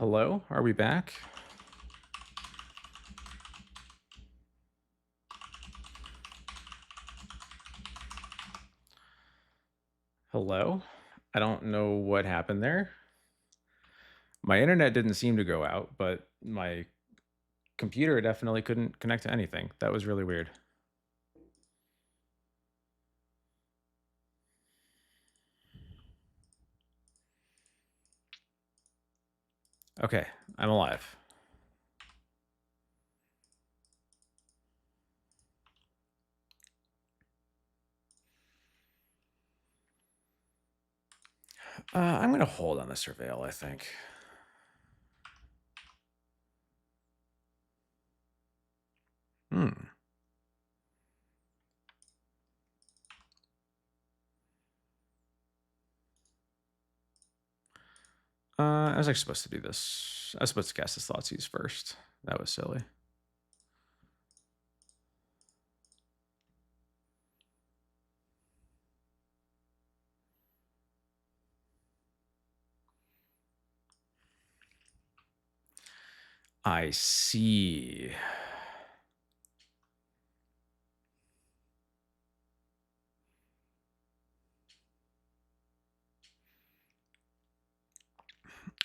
Hello, are we back? Hello? I don't know what happened there. My internet didn't seem to go out, but my computer definitely couldn't connect to anything. That was really weird. Okay, I'm alive. I'm going to hold on the surveil, I think. Hmm. I was actually supposed to do this. I was supposed to cast the Thoughtseize first. That was silly. I see.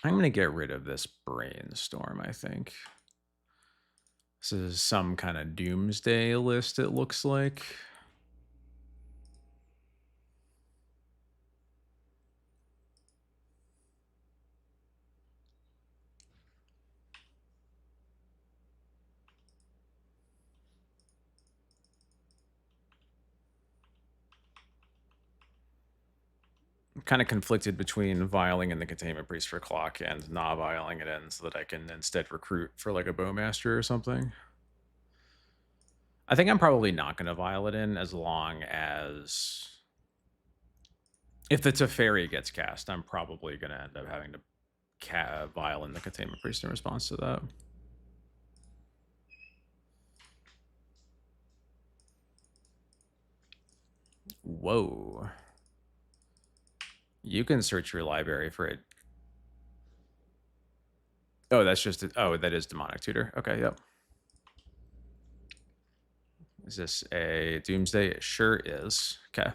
I'm going to get rid of this brainstorm, I think. This is some kind of doomsday list, it looks like. Kind of conflicted between vialing in the Containment Priest for clock and not vialing it in so that I can instead recruit for like a Bowmaster or something. I think I'm probably not going to vial it in as long as... If the Teferi gets cast, I'm probably going to end up having to vial in the Containment Priest in response to that. Whoa. You can search your library for it. Oh, that's just... Oh, that is Demonic Tutor. Okay, yep. Is this a Doomsday? It sure is. Okay.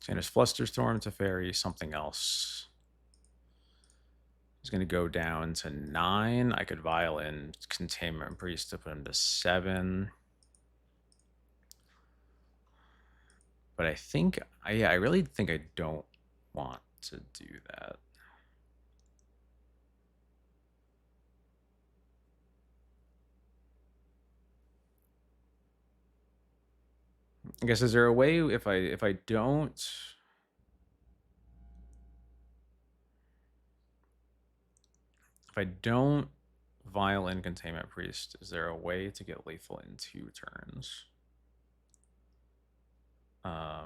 And there's Flusterstorm, Teferi, something else. He's going to go down to 9. I could vial in Containment Priest to put him to 7. But I think, I really think I don't want to do that. I guess, is there a way if I don't... If I don't vial in Containment Priest, is there a way to get lethal in 2 turns? I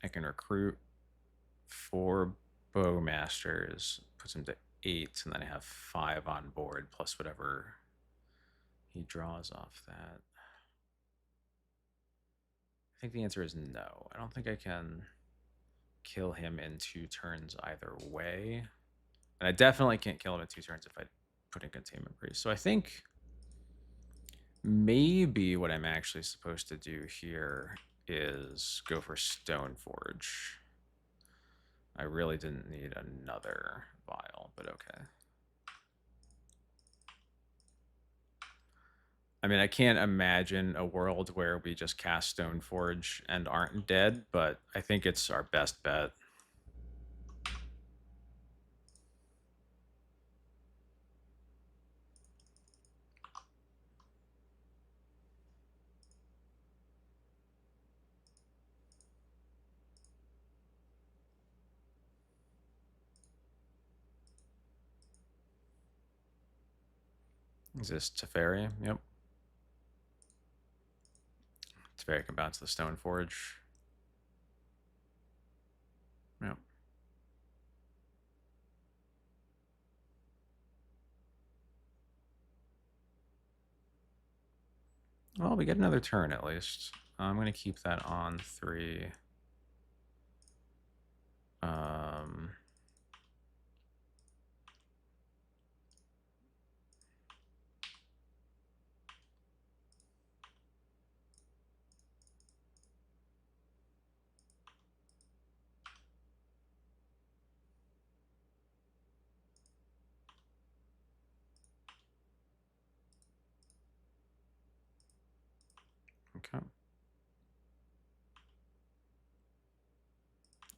can recruit 4 Bowmasters, puts him to 8, and then I have 5 on board, plus whatever he draws off that. I think the answer is no. I don't think I can kill him in 2 turns either way. And I definitely can't kill him in 2 turns if I put in Containment Priest. So I think maybe what I'm actually supposed to do here is go for Stoneforge. I really didn't need another vial, but okay. I mean, I can't imagine a world where we just cast Stoneforge and aren't dead, but I think it's our best bet. Is this Teferi? Yep. Teferi can bounce the Stone Forge. Yep. Well, we get another turn at least. I'm going to keep that on 3. Okay.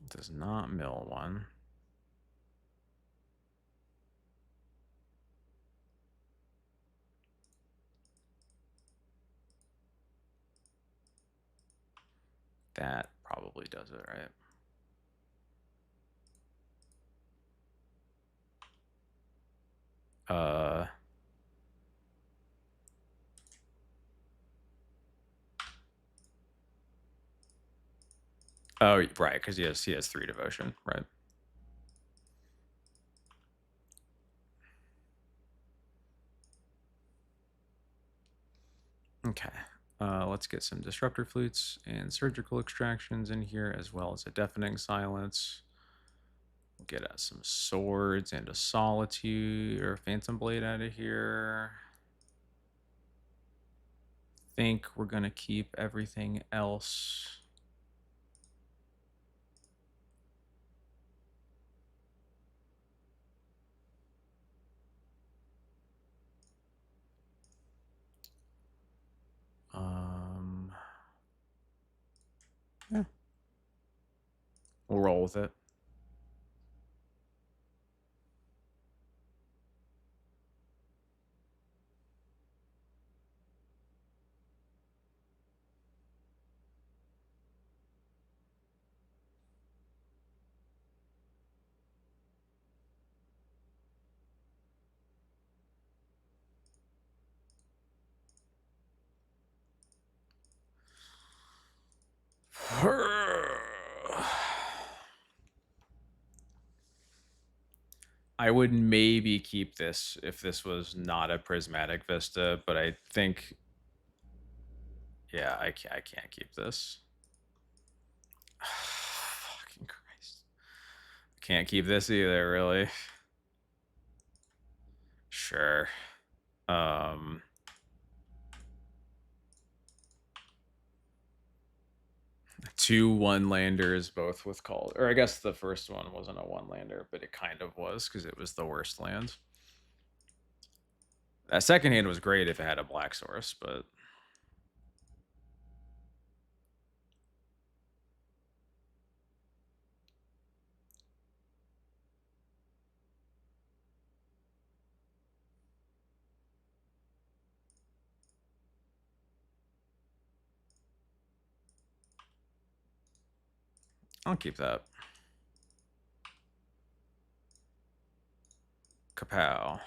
Does not mill one. That probably does it, right? Oh, right, because he has 3 devotion, right? Okay. Let's get some disruptor flutes and surgical extractions in here, as well as a deafening silence. We'll get some swords and a solitude or phantom blade out of here. Think we're gonna keep everything else. Yeah. We'll roll with it. I would maybe keep this if this was not a prismatic vista, but I think, yeah, I can't keep this. Fucking Christ. Can't keep this either, really. Sure. 2 1-landers, both with call. Or I guess the first one wasn't a 1-lander, but it kind of was because it was the worst land. That second hand was great if it had a black source, but I'll keep that. Kapow.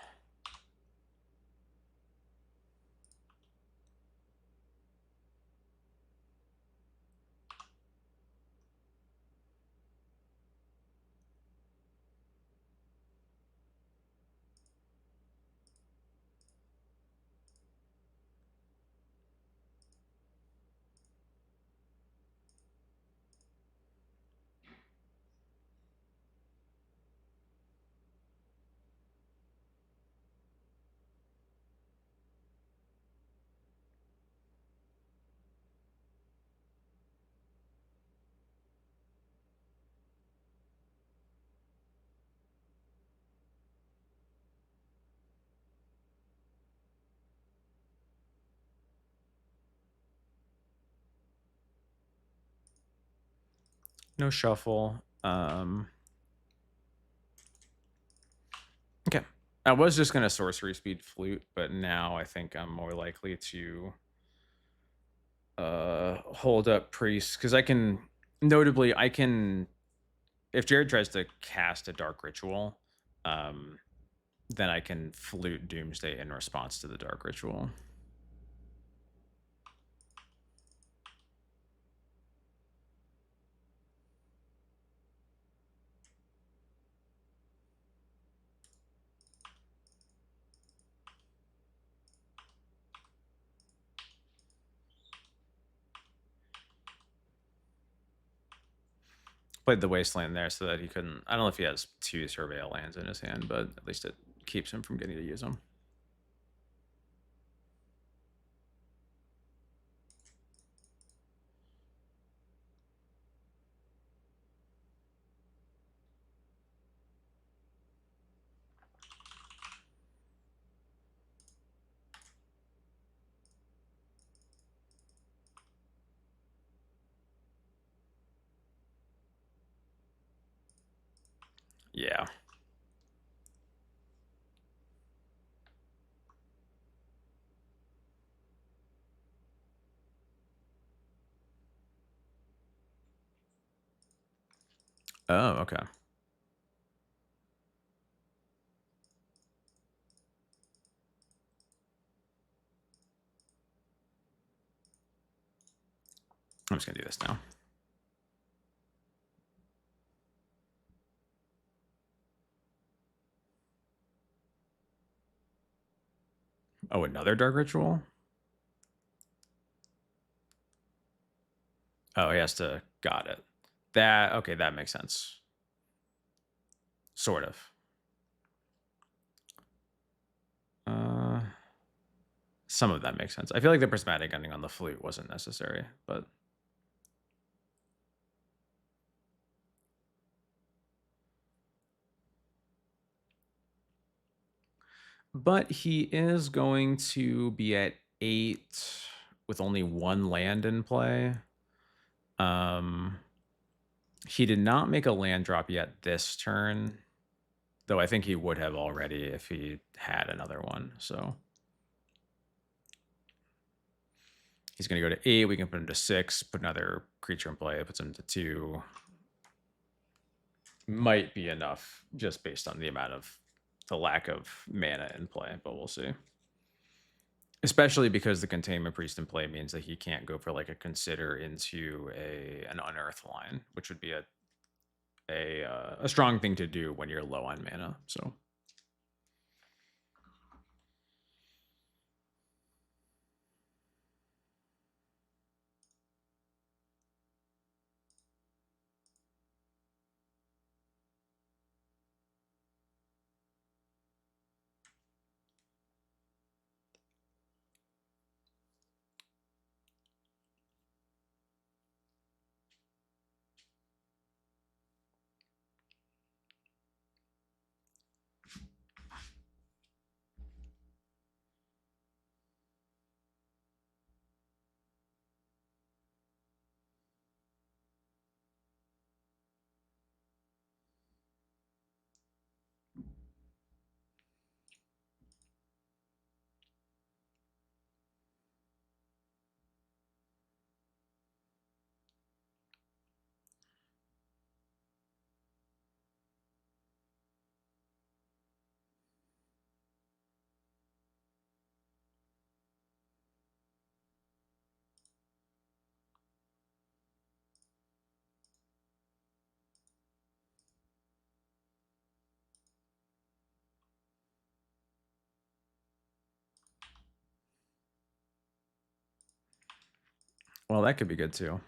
No shuffle. Okay. I was just gonna sorcery speed flute, but now I think I'm more likely to hold up priest because I can if Jared tries to cast a dark ritual, then I can flute Doomsday in response to the Dark Ritual. Played the Wasteland there so that he couldn't... I don't know if he has 2 Surveil lands in his hand, but at least it keeps him from getting to use them. Yeah. Oh, okay. I'm just going to do this now. Oh, another Dark Ritual? Oh, he has to... Got it. That... Okay, that makes sense. Sort of. Some of that makes sense. I feel like the prismatic ending on the flute wasn't necessary, but... But he is going to be at 8 with only 1 land in play. He did not make a land drop yet this turn, though I think he would have already if he had another one. So he's going to go to 8. We can put him to 6, put another creature in play, puts him to 2. Might be enough just based on the amount of the lack of mana in play, but we'll see. Especially because the Containment Priest in play means that he can't go for like a Consider into an Unearth line, which would be a strong thing to do when you're low on mana. So well, that could be good too.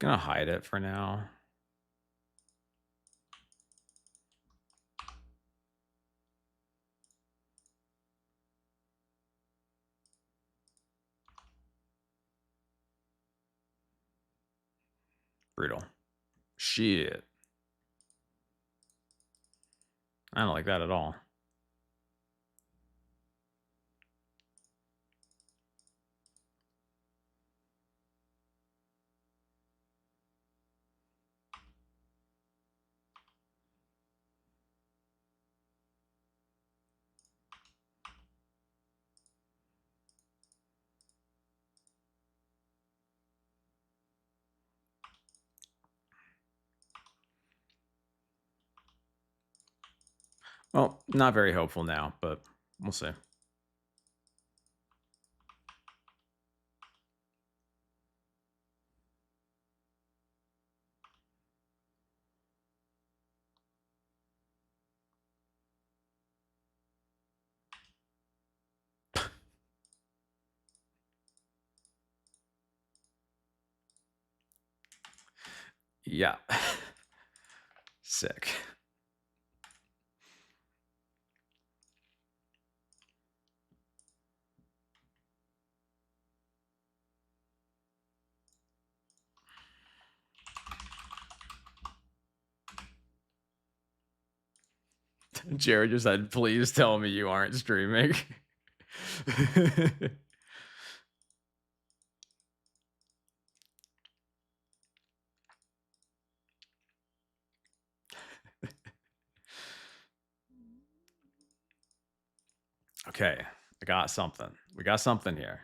Gonna hide it for now. Brutal. Shit. I don't like that at all. Well, not very hopeful now, but we'll see. Yeah. Sick. Jared just said, please tell me you aren't streaming. Okay, I got something. We got something here.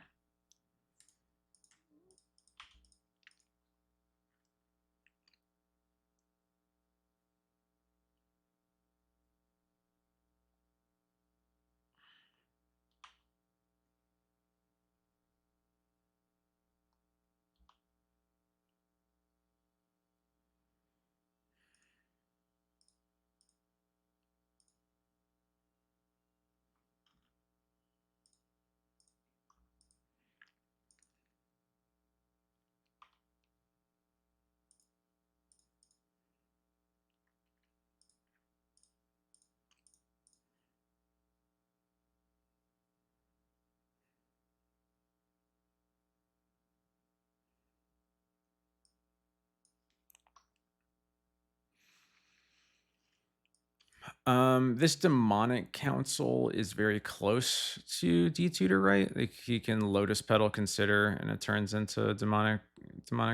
This demonic council is very close to D-Tutor, right? Like he can Lotus Petal Consider and it turns into demonic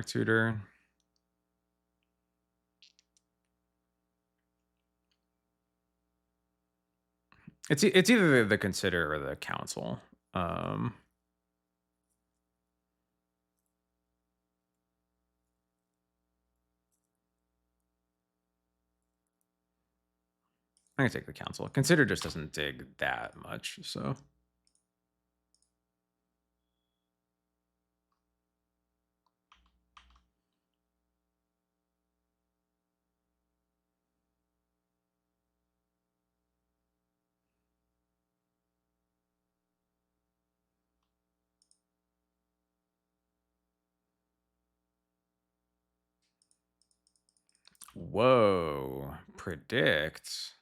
tutor. It's either the Consider or the Council. I'm gonna take the Council. Consider just doesn't dig that much, so. Whoa, predict.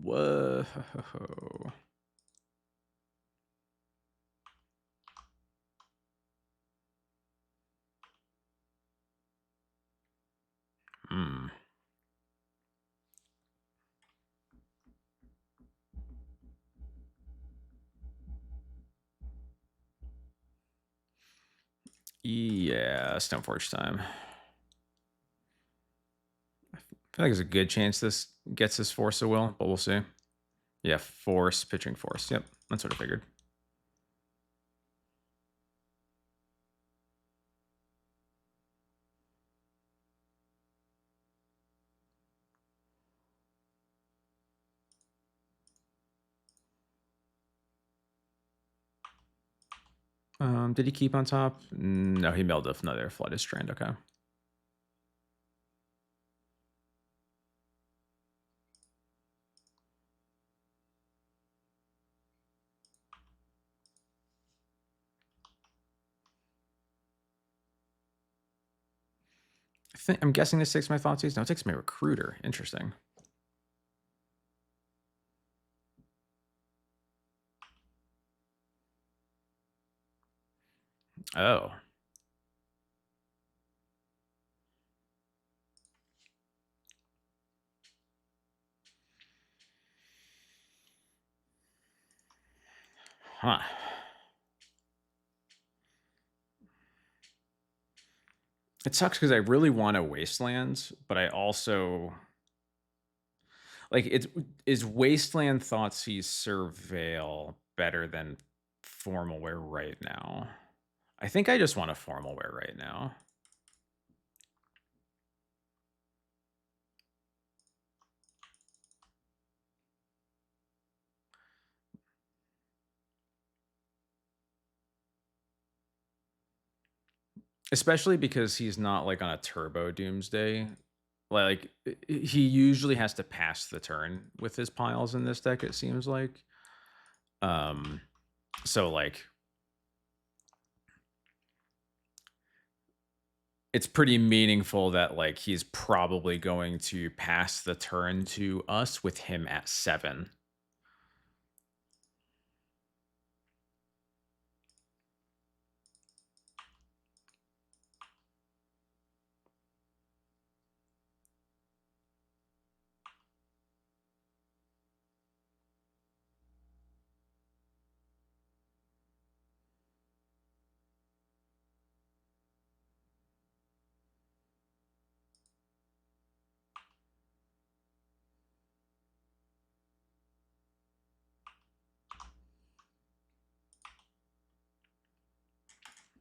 Whoa. Hmm. Yeah, Stoneforge time. I feel like there's a good chance this gets his Force of Will, but we'll see. Yeah, Force, pitching Force. Yep, that's what I figured. Did he keep on top? No, he milled another Flood is Strand. Okay. I'm guessing this takes my Thoughtseize. No, it takes my Recruiter. Interesting. Oh. Huh. It sucks because I really want a Wasteland, but I also like it. Is Wasteland Thoughtseize Surveil better than Formalware right now? I think I just want a Formalware right now. Especially because he's not like on a turbo doomsday. Like he usually has to pass the turn with his piles in this deck, it seems like. So like it's pretty meaningful that like he's probably going to pass the turn to us with him at 7.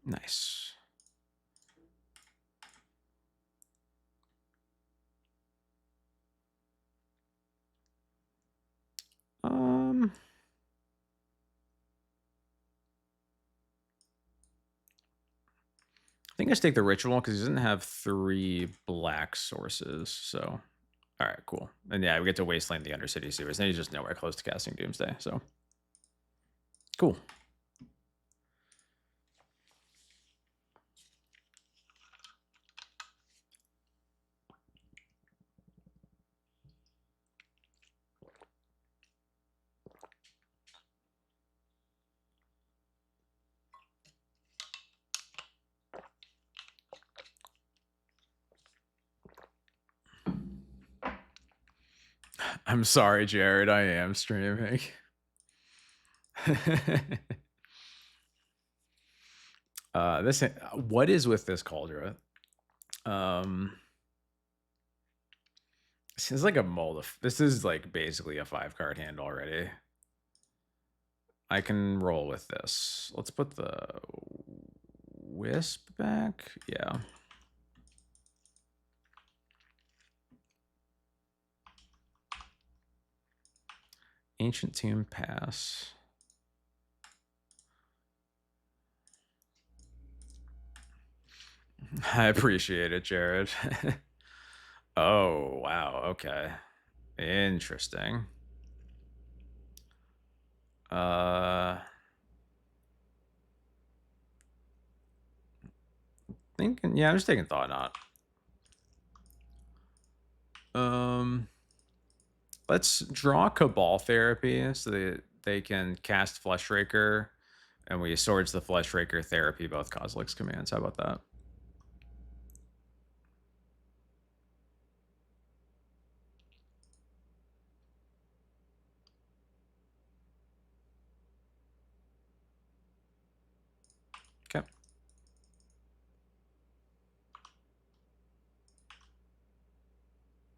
Nice. I think I take the ritual because he doesn't have 3 black sources. So, all right, cool. And yeah, we get to Wasteland the Undercity Sewers. And he's just nowhere close to casting Doomsday. So, cool. I'm sorry, Jared. I am streaming. What is with this Cauldron? This is like a mold of, this is like basically a 5-card hand already. I can roll with this. Let's put the Wisp back. Yeah. Ancient Tomb pass. I appreciate it, Jared. Oh, wow. Okay. Interesting. Thinking, yeah, I'm just taking Thought Knot. Let's draw Cabal Therapy so that they can cast Fleshraker, and we Swords the Fleshraker Therapy both Kozilek's commands. How about that? Okay.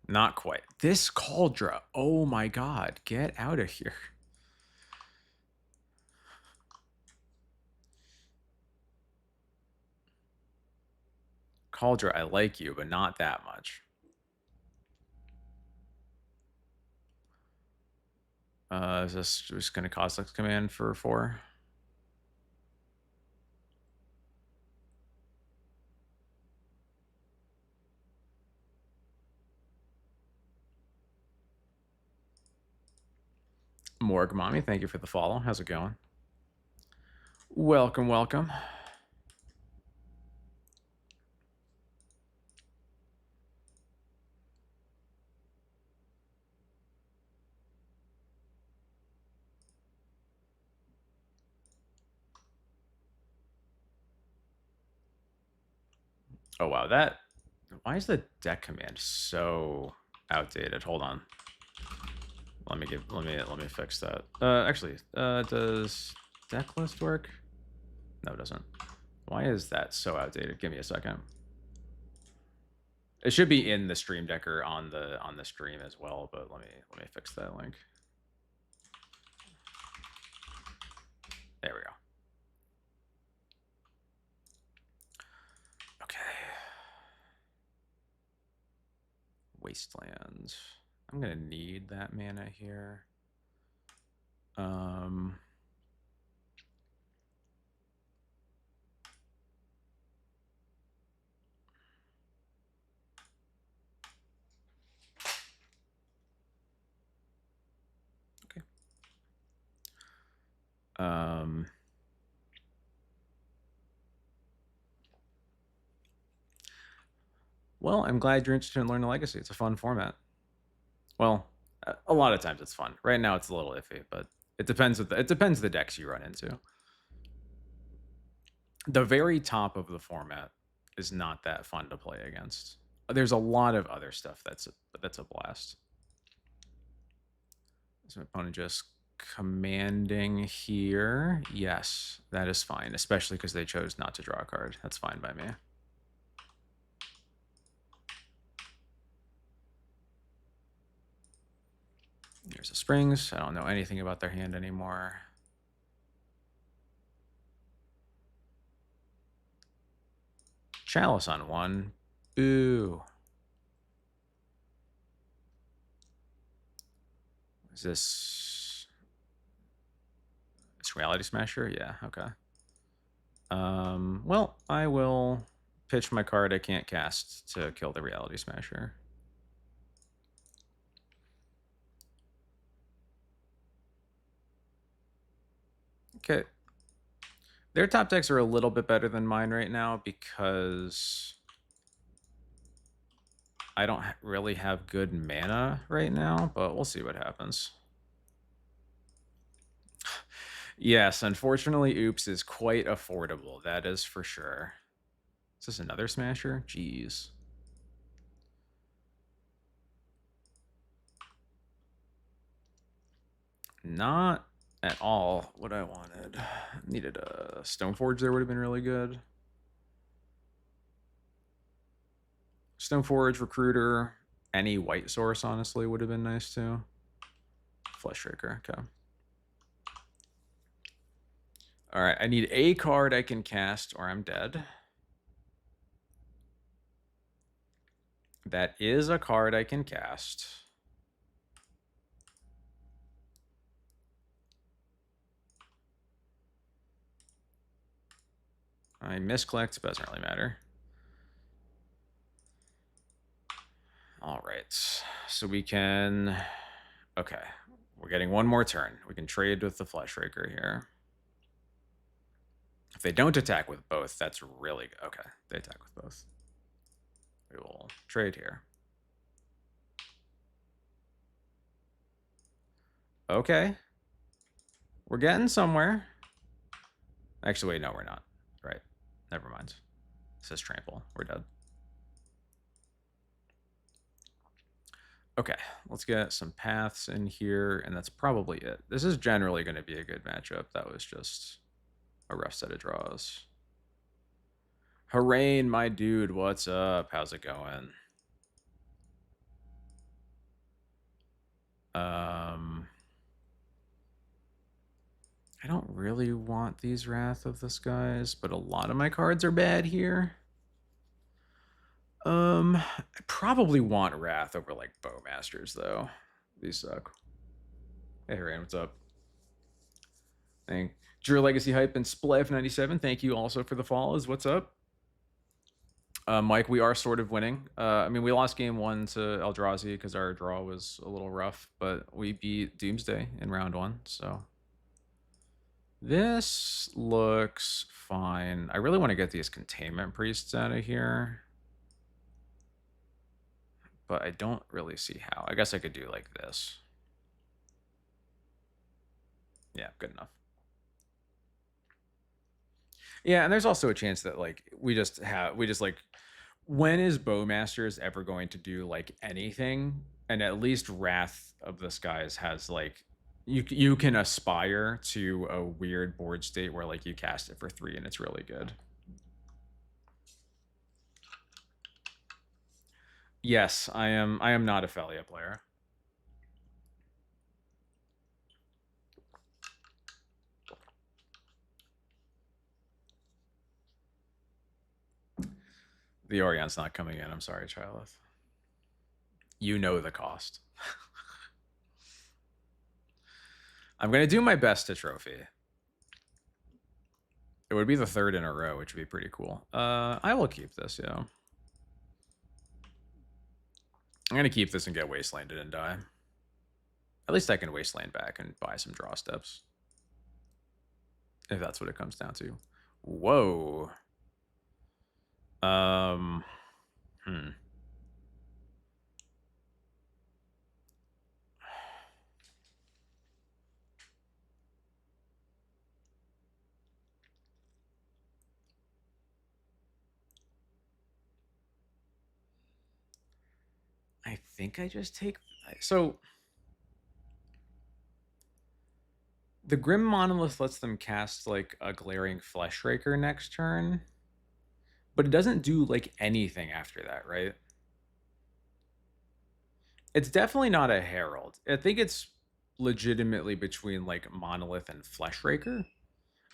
Not quite. This Cauldron. Oh my god. Get out of here. Cauldron, I like you, but not that much. Is this just going to Kozilek's command for 4? Morg Mommy, thank you for the follow. How's it going? Welcome, welcome. Oh wow, that, why is the deck command so outdated? Hold on. Let me fix that. Actually, does deck list work? No, it doesn't. Why is that so outdated? Give me a second. It should be in the Stream Decker on the stream as well, but let me fix that link. There we go. Okay. Wastelands. I'm gonna need that mana here. Well, I'm glad you're interested in learning Legacy. It's a fun format. Well, a lot of times it's fun. Right now it's a little iffy, but it depends. It depends the decks you run into. The very top of the format is not that fun to play against. There's a lot of other stuff that's a blast. Is my opponent just commanding here? Yes, that is fine, especially because they chose not to draw a card. That's fine by me. Here's the Springs. I don't know anything about their hand anymore. Chalice on one. Boo. Is this Reality Smasher? Yeah, okay. Well, I will pitch my card I can't cast to kill the Reality Smasher. Okay. Their top decks are a little bit better than mine right now because I don't really have good mana right now, but we'll see what happens. Yes, unfortunately, Oops is quite affordable. That is for sure. Is this another Smasher? Jeez. Not at all what I wanted. Needed a Stoneforge there would have been really good. Stoneforge, Recruiter, any white source, honestly, would have been nice too. Fleshraker, okay. All right, I need a card I can cast or I'm dead. That is a card I can cast. I misclicked, but it doesn't really matter. All right, so we can... Okay, we're getting one more turn. We can trade with the Fleshraker here. If they don't attack with both, that's really good. Okay, they attack with both. We will trade here. Okay. We're getting somewhere. Actually, wait, no, we're not. Right. Never mind. It says trample. We're dead. Okay, let's get some paths in here, and that's probably it. This is generally going to be a good matchup. That was just a rough set of draws. Hooray, my dude. What's up? How's it going? I don't really want these Wrath of the Skies, but a lot of my cards are bad here. I probably want Wrath over like Bowmasters though. These suck. Hey Ryan, what's up? Thank Drew Legacy Hype and Spliff97. Thank you also for the follows. What's up? Mike, we are sort of winning. I mean, we lost game 1 to Eldrazi because our draw was a little rough, but we beat Doomsday in round 1, so this looks fine. I really want to get these Containment Priests out of here, but I don't really see how. I guess I could do like this. Yeah, good enough. Yeah, and there's also a chance that like we just like, when is Bowmasters ever going to do like anything? And at least Wrath of the Skies has like, you can aspire to a weird board state where like you cast it for 3 and it's really good. Yes, I am not a Felia player. The Orion's not coming in. I'm sorry, Chylith. You know the cost. I'm going to do my best to trophy. It would be the 3rd in a row, which would be pretty cool. I will keep this, yeah. I'm going to keep this and get Wastelanded and die. At least I can Wasteland back and buy some draw steps. if that's what it comes down to. Whoa. Um. Hmm. I think I just take. So the Grim Monolith lets them cast like a Glaring Fleshraker next turn, but it doesn't do like anything after that, right? It's definitely not a Herald. I think it's legitimately between like Monolith and Fleshraker.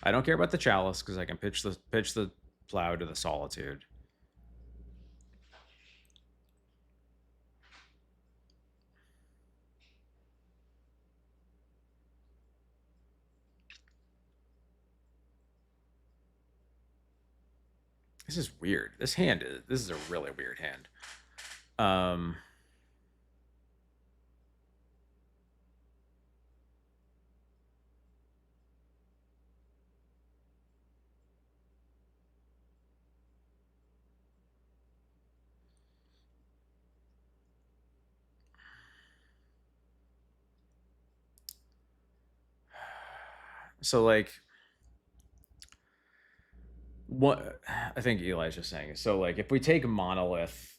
I don't care about the Chalice because I can pitch the Plow to the Solitude. This is weird. This is a really weird hand. Um so like what I think Eli's just saying is, so like if we take Monolith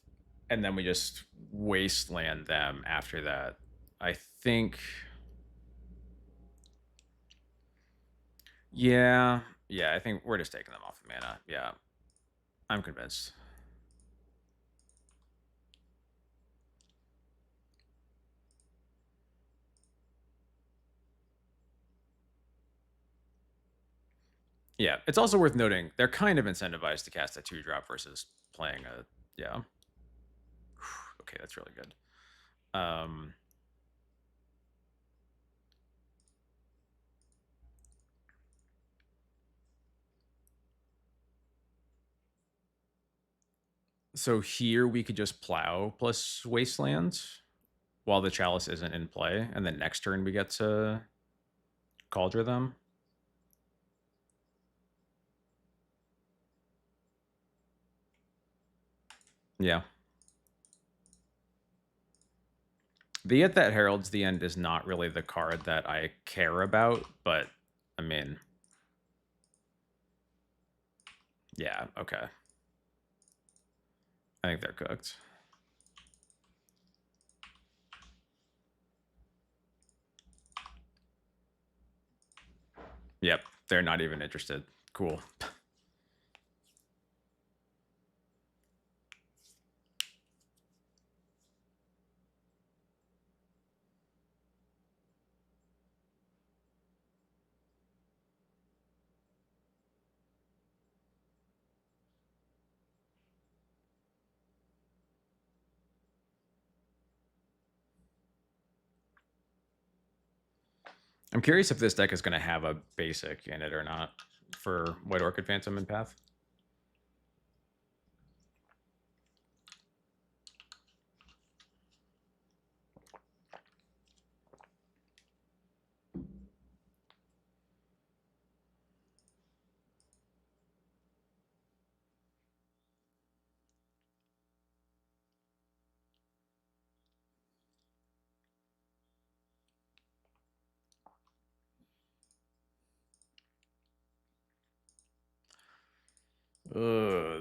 and then we just wasteland them after that, I think yeah, yeah, I think we're just taking them off of mana. Yeah. I'm convinced. Yeah, it's also worth noting they're kind of incentivized to cast a 2-drop versus playing a yeah. Okay, that's really good. So here we could just Plow plus Wasteland while the Chalice isn't in play, and then next turn we get to Cauldron them. Yeah. The Yet That Heralds the End is not really the card that I care about, but I mean, yeah, okay. I think they're cooked. Yep, they're not even interested. Cool. I'm curious if this deck is going to have a basic in it or not for White Orchid Phantom and Path.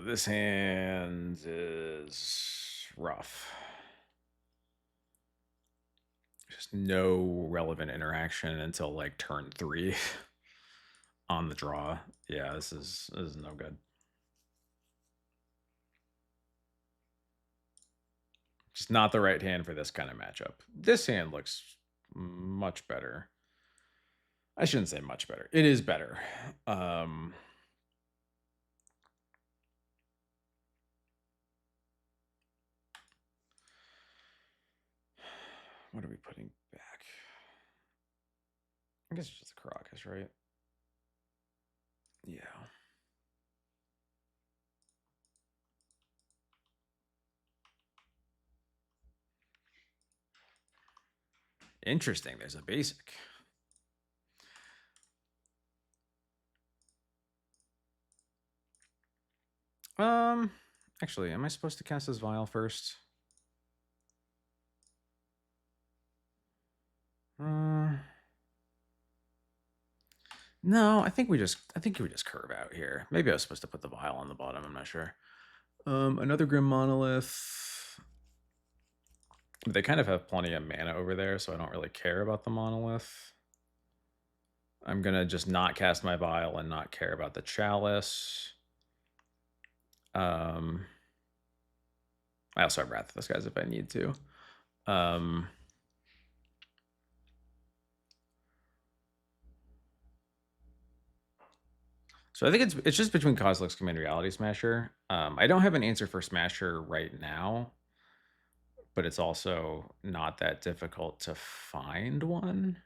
This hand is rough. Just no relevant interaction until like turn 3 on the draw. Yeah, this is no good. Just not the right hand for this kind of matchup. This hand looks much better. I shouldn't say much better. It is better. What are we putting back? I guess it's just the Caracas, right? Yeah. Interesting. There's a basic. Actually, am I supposed to cast this vial first? No, I think we just curve out here. Maybe I was supposed to put the vial on the bottom. I'm not sure. Another Grim Monolith. They kind of have plenty of mana over there, so I don't really care about the monolith. I'm gonna just not cast my vial and not care about the chalice. I also have Wrath of the Skies if I need to. So I think it's just between Kozilek's Command Reality Smasher. I don't have an answer for Smasher right now, but it's also not that difficult to find one.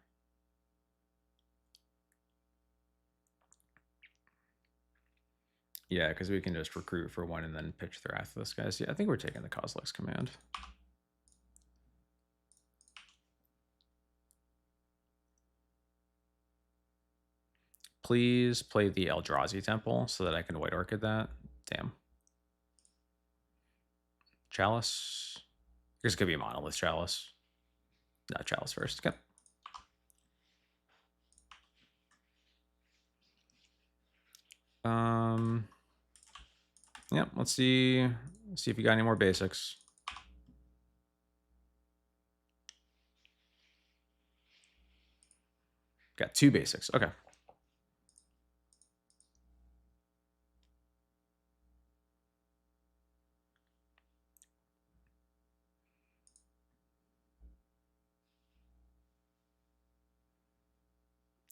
Yeah, because we can just recruit for one and then pitch the Wrath of the Skies. Yeah, I think we're taking the Kozilek's Command. Please play the Eldrazi Temple so that I can White Orchid that. Damn. Chalice. This could be a Monolith Chalice. No, Chalice first. Okay. Yeah, let's see if you got any more basics. Got 2 basics. Okay.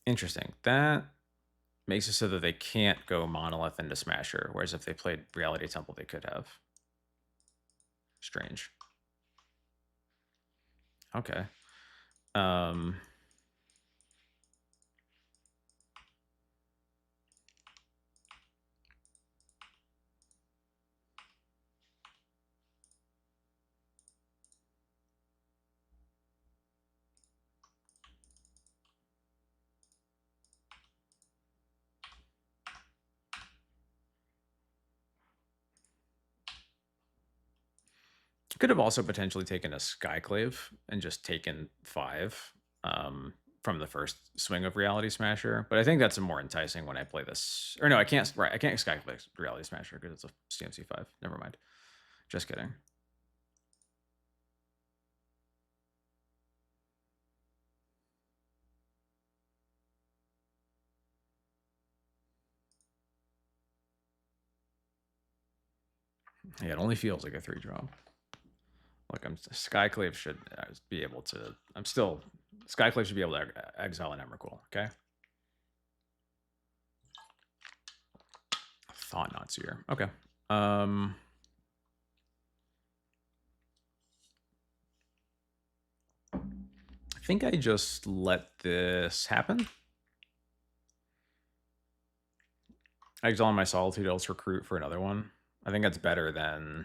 Interesting. That makes it so that they can't go Monolith into Smasher, whereas if they played Reality Temple, they could have. Strange. Okay. Could have also potentially taken a Skyclave and just taken 5 from the first swing of Reality Smasher, but I think that's more enticing when I play this. Or no, I can't. Right, I can't Skyclave Reality Smasher because it's a CMC 5. Never mind. Just kidding. Yeah, it only feels like a 3-drop. Look, Skyclave should be able to. Skyclave should be able to exile an Emrakul. Okay. Thought not seer. Okay. I think I just let this happen. I exile my Solitude, else recruit for another one. I think that's better than.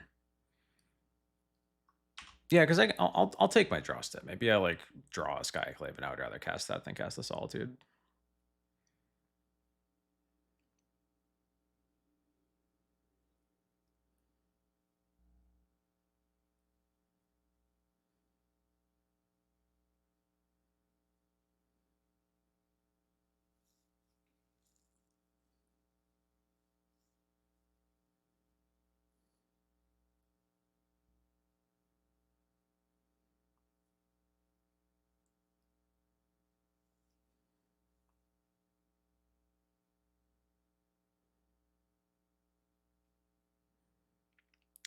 Yeah, because I'll take my draw step. Maybe I like draw a Skyclave, and I would rather cast that than cast the Solitude.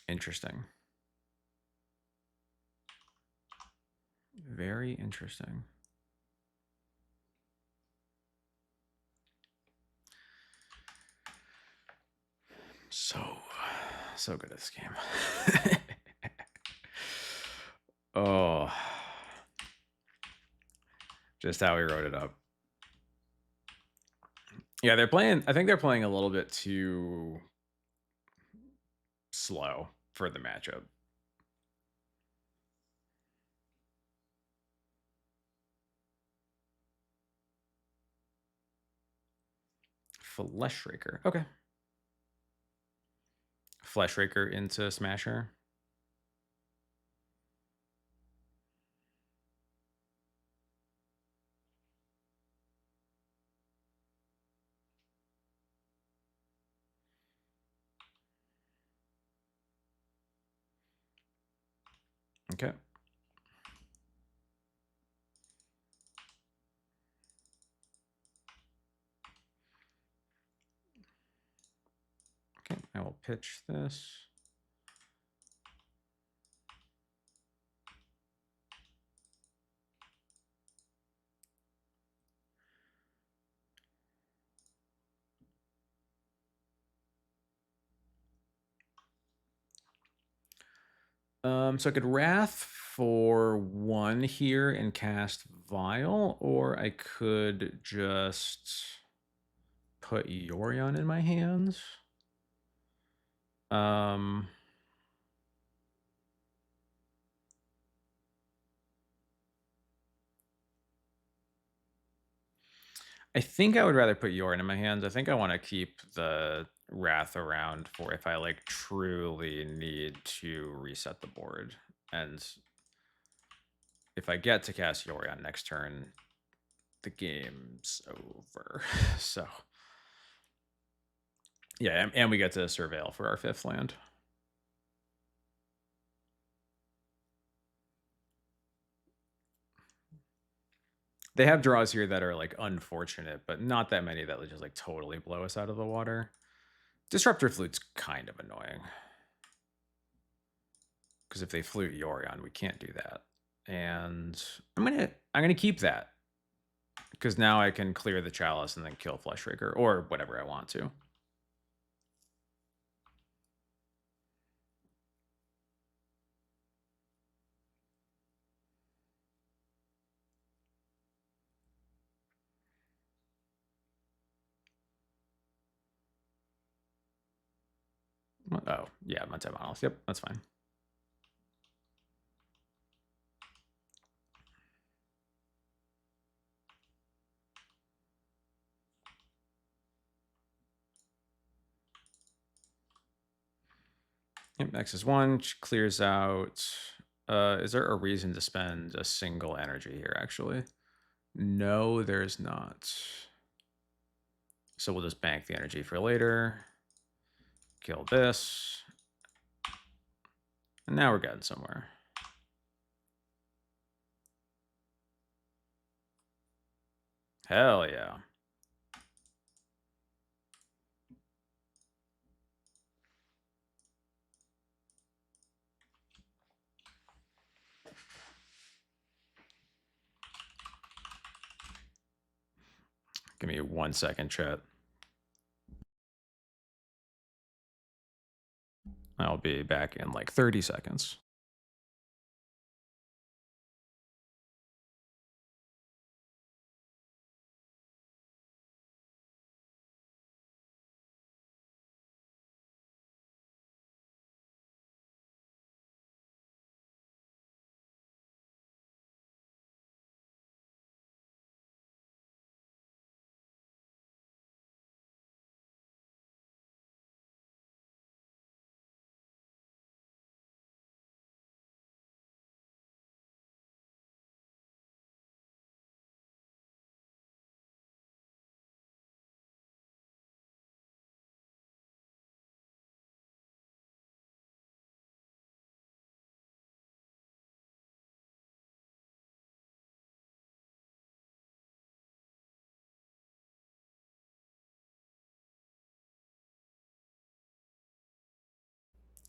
Interesting. Very interesting. So good at this game. Oh, just how he wrote it up. Yeah, they're playing. I think they're playing a little bit too slow for the matchup. Flesh Raker. Okay. Fleshraker into Smasher. Okay. Okay, I will pitch this. So I could Wrath for 1 here and cast Vial, or I could just put Yorion in my hands. I think I would rather put Yorion in my hands. I think I want to keep the Wrath around for if I like truly need to reset the board. And if I get to cast Yorion next turn, the game's over. So yeah, and we get to Surveil for our 5th land. They have draws here that are like unfortunate, but not that many that would just like totally blow us out of the water. Disruptor Flute's kind of annoying. Because if they flute Yorion, we can't do that. And I'm gonna keep that. Because now I can clear the Chalice and then kill Fleshraker, or whatever I want to. Oh, yeah, Montemonos. Yep, that's fine. Yep, X is 1, clears out. Is there a reason to spend a single energy here, actually? No, there's not. So we'll just bank the energy for later. Kill this. And now we're getting somewhere. Hell yeah. Give me 1 second, chat. I'll be back in like 30 seconds.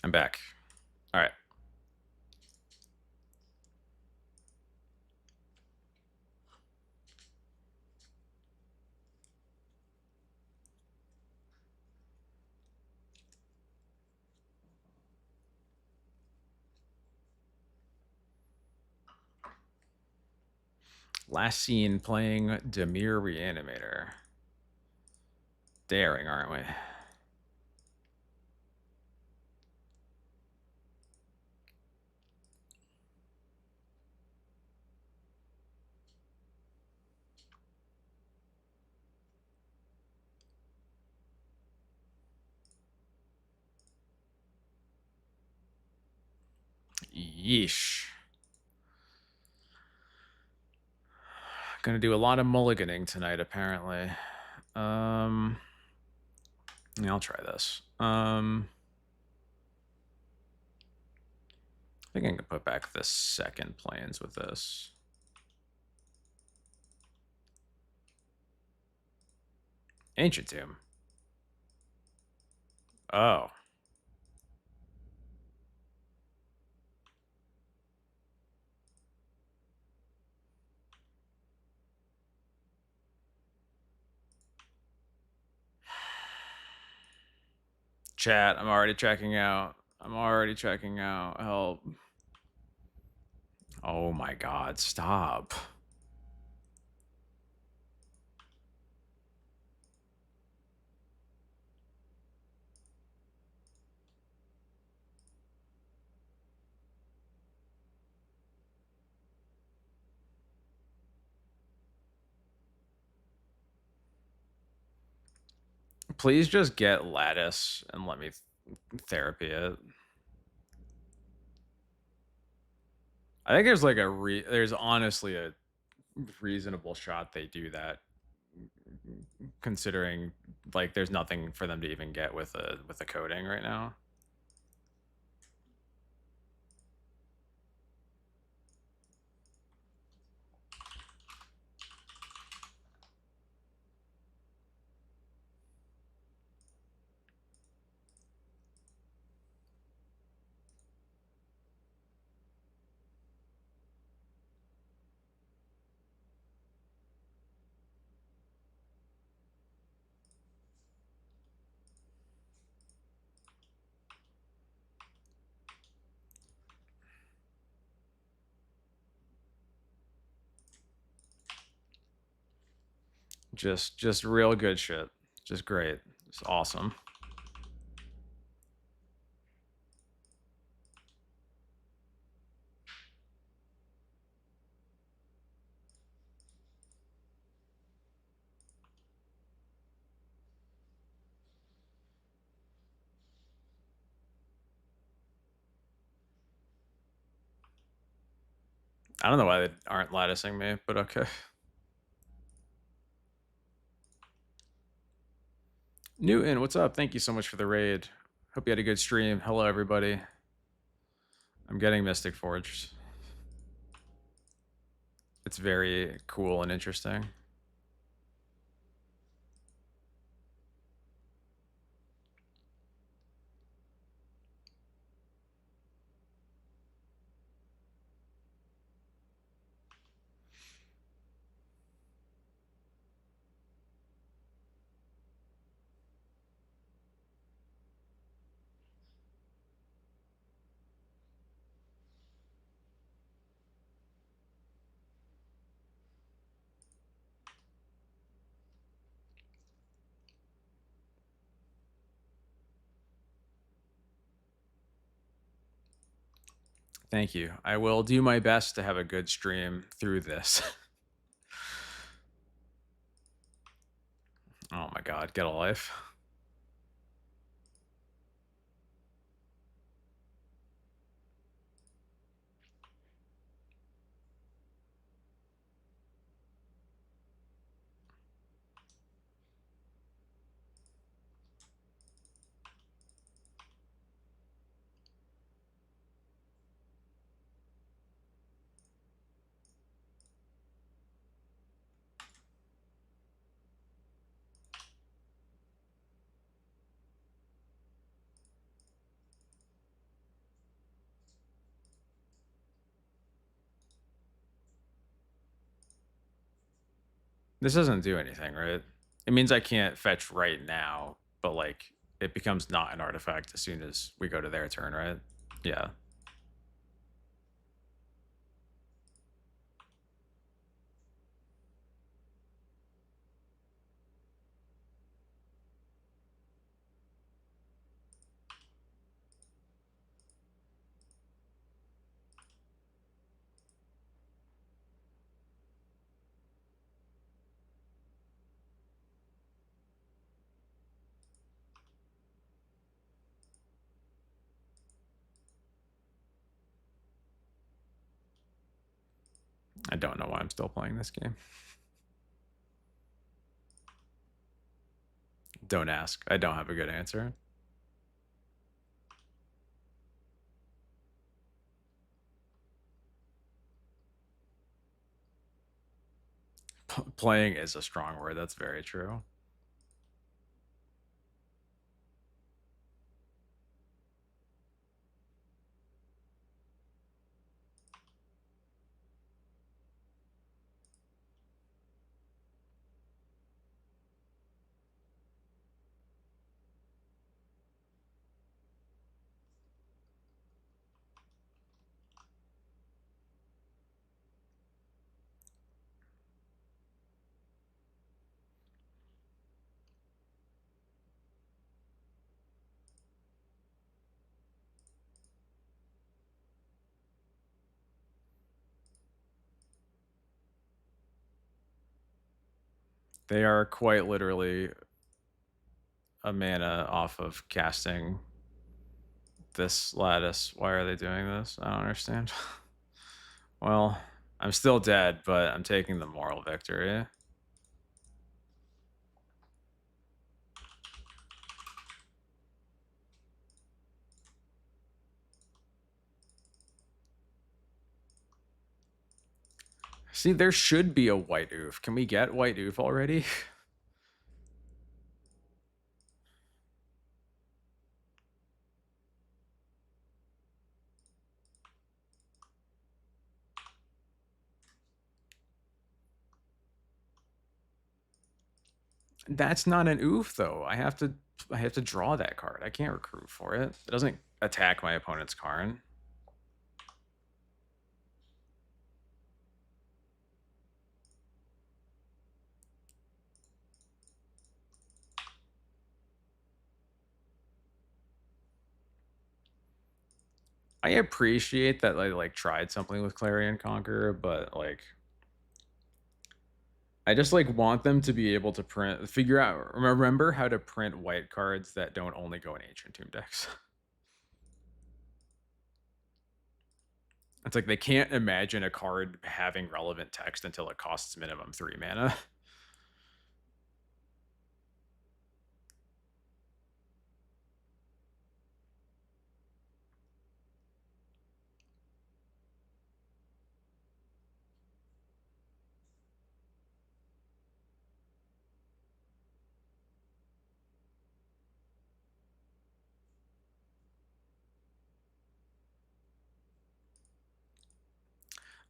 I'm back. All right. Last scene playing Demir Reanimator. Daring, aren't we? Yeesh. Gonna do a lot of mulliganing tonight, apparently. Yeah, I'll try this. I think I can put back the second planes with this. Ancient Tomb. Oh. Chat, I'm already checking out. Help. Oh my god, stop. Please just get lattice and let me therapy it. I think there's like there's honestly a reasonable shot they do that, considering like there's nothing for them to even get with a coding right now. Just real good shit. Just great. It's awesome. I don't know why they aren't latticing me, but okay. Newton, what's up? Thank you so much for the raid. Hope you had a good stream. Hello, everybody. I'm getting Mystic Forged. It's very cool and interesting. Thank you. I will do my best to have a good stream through this. Oh my god, get a life. This doesn't do anything, right? It means I can't fetch right now, but like it becomes not an artifact as soon as we go to their turn, right? Yeah. I don't know why I'm still playing this game. Don't ask. I don't have a good answer. Playing is a strong word. That's very true. They are quite literally a mana off of casting this lattice. Why are they doing this? I don't understand. Well, I'm still dead, but I'm taking the moral victory. See, there should be a white oof. Can we get white oof already? That's not an oof though. I have to draw that card. I can't recruit for it. It doesn't attack my opponent's card. I appreciate that I like tried something with Clarion Conqueror, but like I just like want them to be able to figure out remember how to print white cards that don't only go in Ancient Tomb decks. It's like they can't imagine a card having relevant text until it costs minimum 3 mana.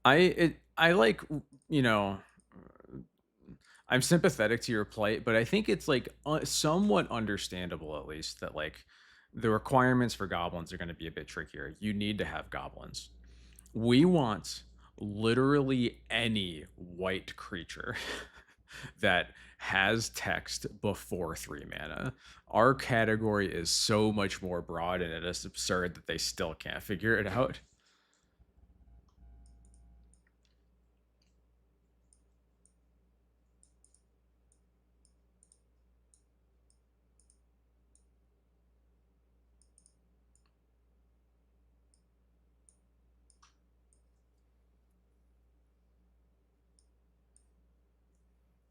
I like, you know, I'm sympathetic to your plight, but I think it's like somewhat understandable at least that like the requirements for goblins are going to be a bit trickier. You need to have goblins. We want literally any white creature that has text before 3 mana. Our category is so much more broad and it is absurd that they still can't figure it out.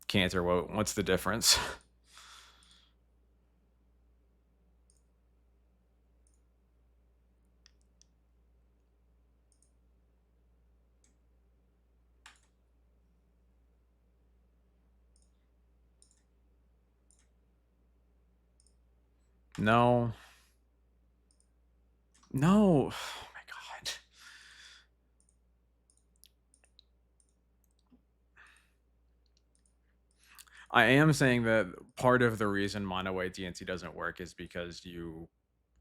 Cancer, what's the difference? No. No. Oh my god. I am saying that part of the reason mono white DNC doesn't work is because you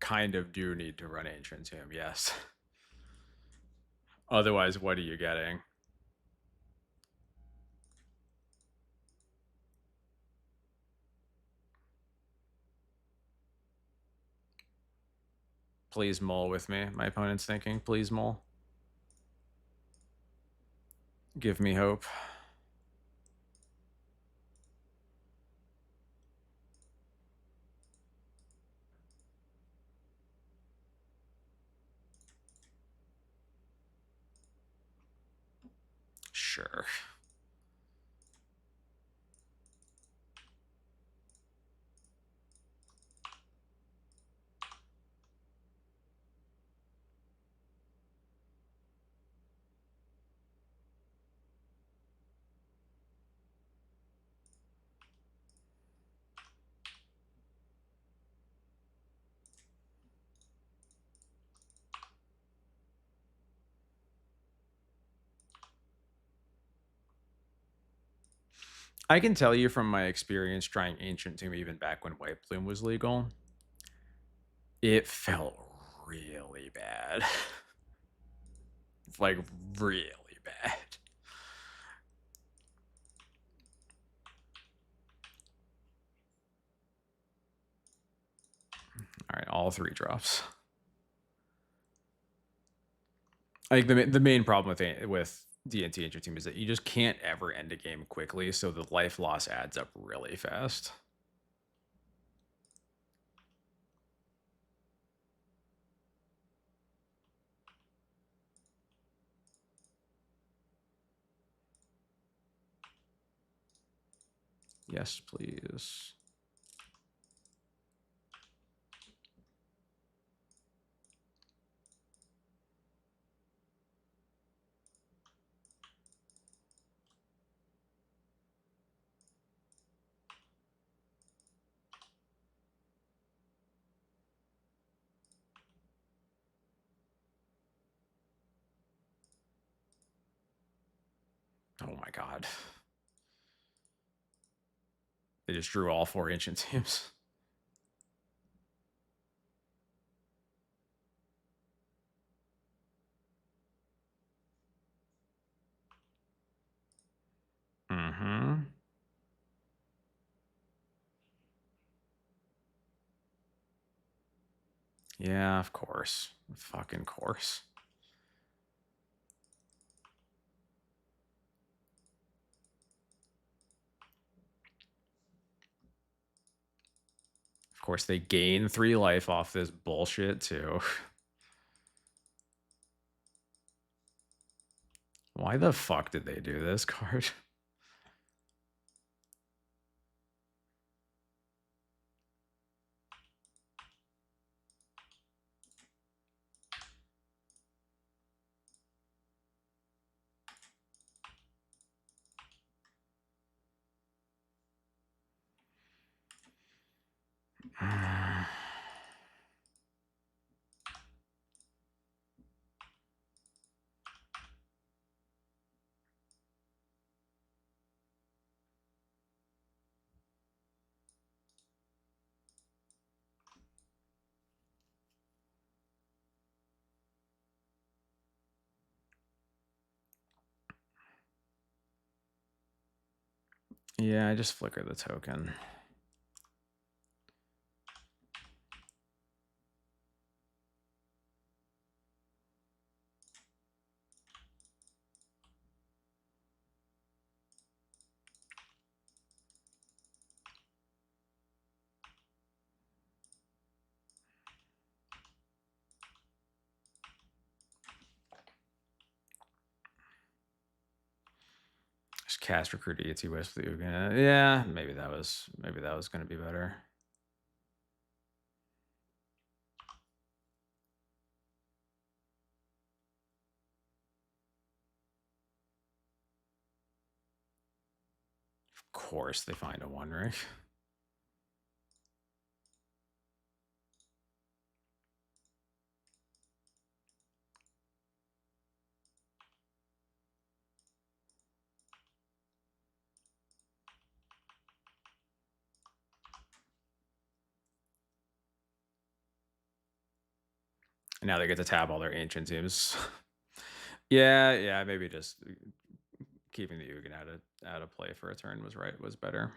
kind of do need to run Ancient Tomb, yes. Otherwise, what are you getting? Please mull with me. My opponent's thinking, please mull. Give me hope. sure. I can tell you from my experience trying Ancient Tomb even back when White Plume was legal, it felt really bad. Like, really bad. All right, all 3 drops. Like the main problem with D&T Ancient Tomb is that you just can't ever end a game quickly, so the life loss adds up really fast. Yes, please. Oh my god. They just drew all 4 Ancient Tombs. Mm-hmm. Yeah, of course. Fucking course. Of course, they gain 3 life off this bullshit, too. Why the fuck did they do this card? Yeah, I just flicker the token. Just cast Recruit ET West for the Ugin. Yeah, maybe that was gonna be better. Of course they find a 1 ring. And now they get to tab all their Ancient Tombs. Yeah, maybe just keeping the Ugin out of play for a turn was better.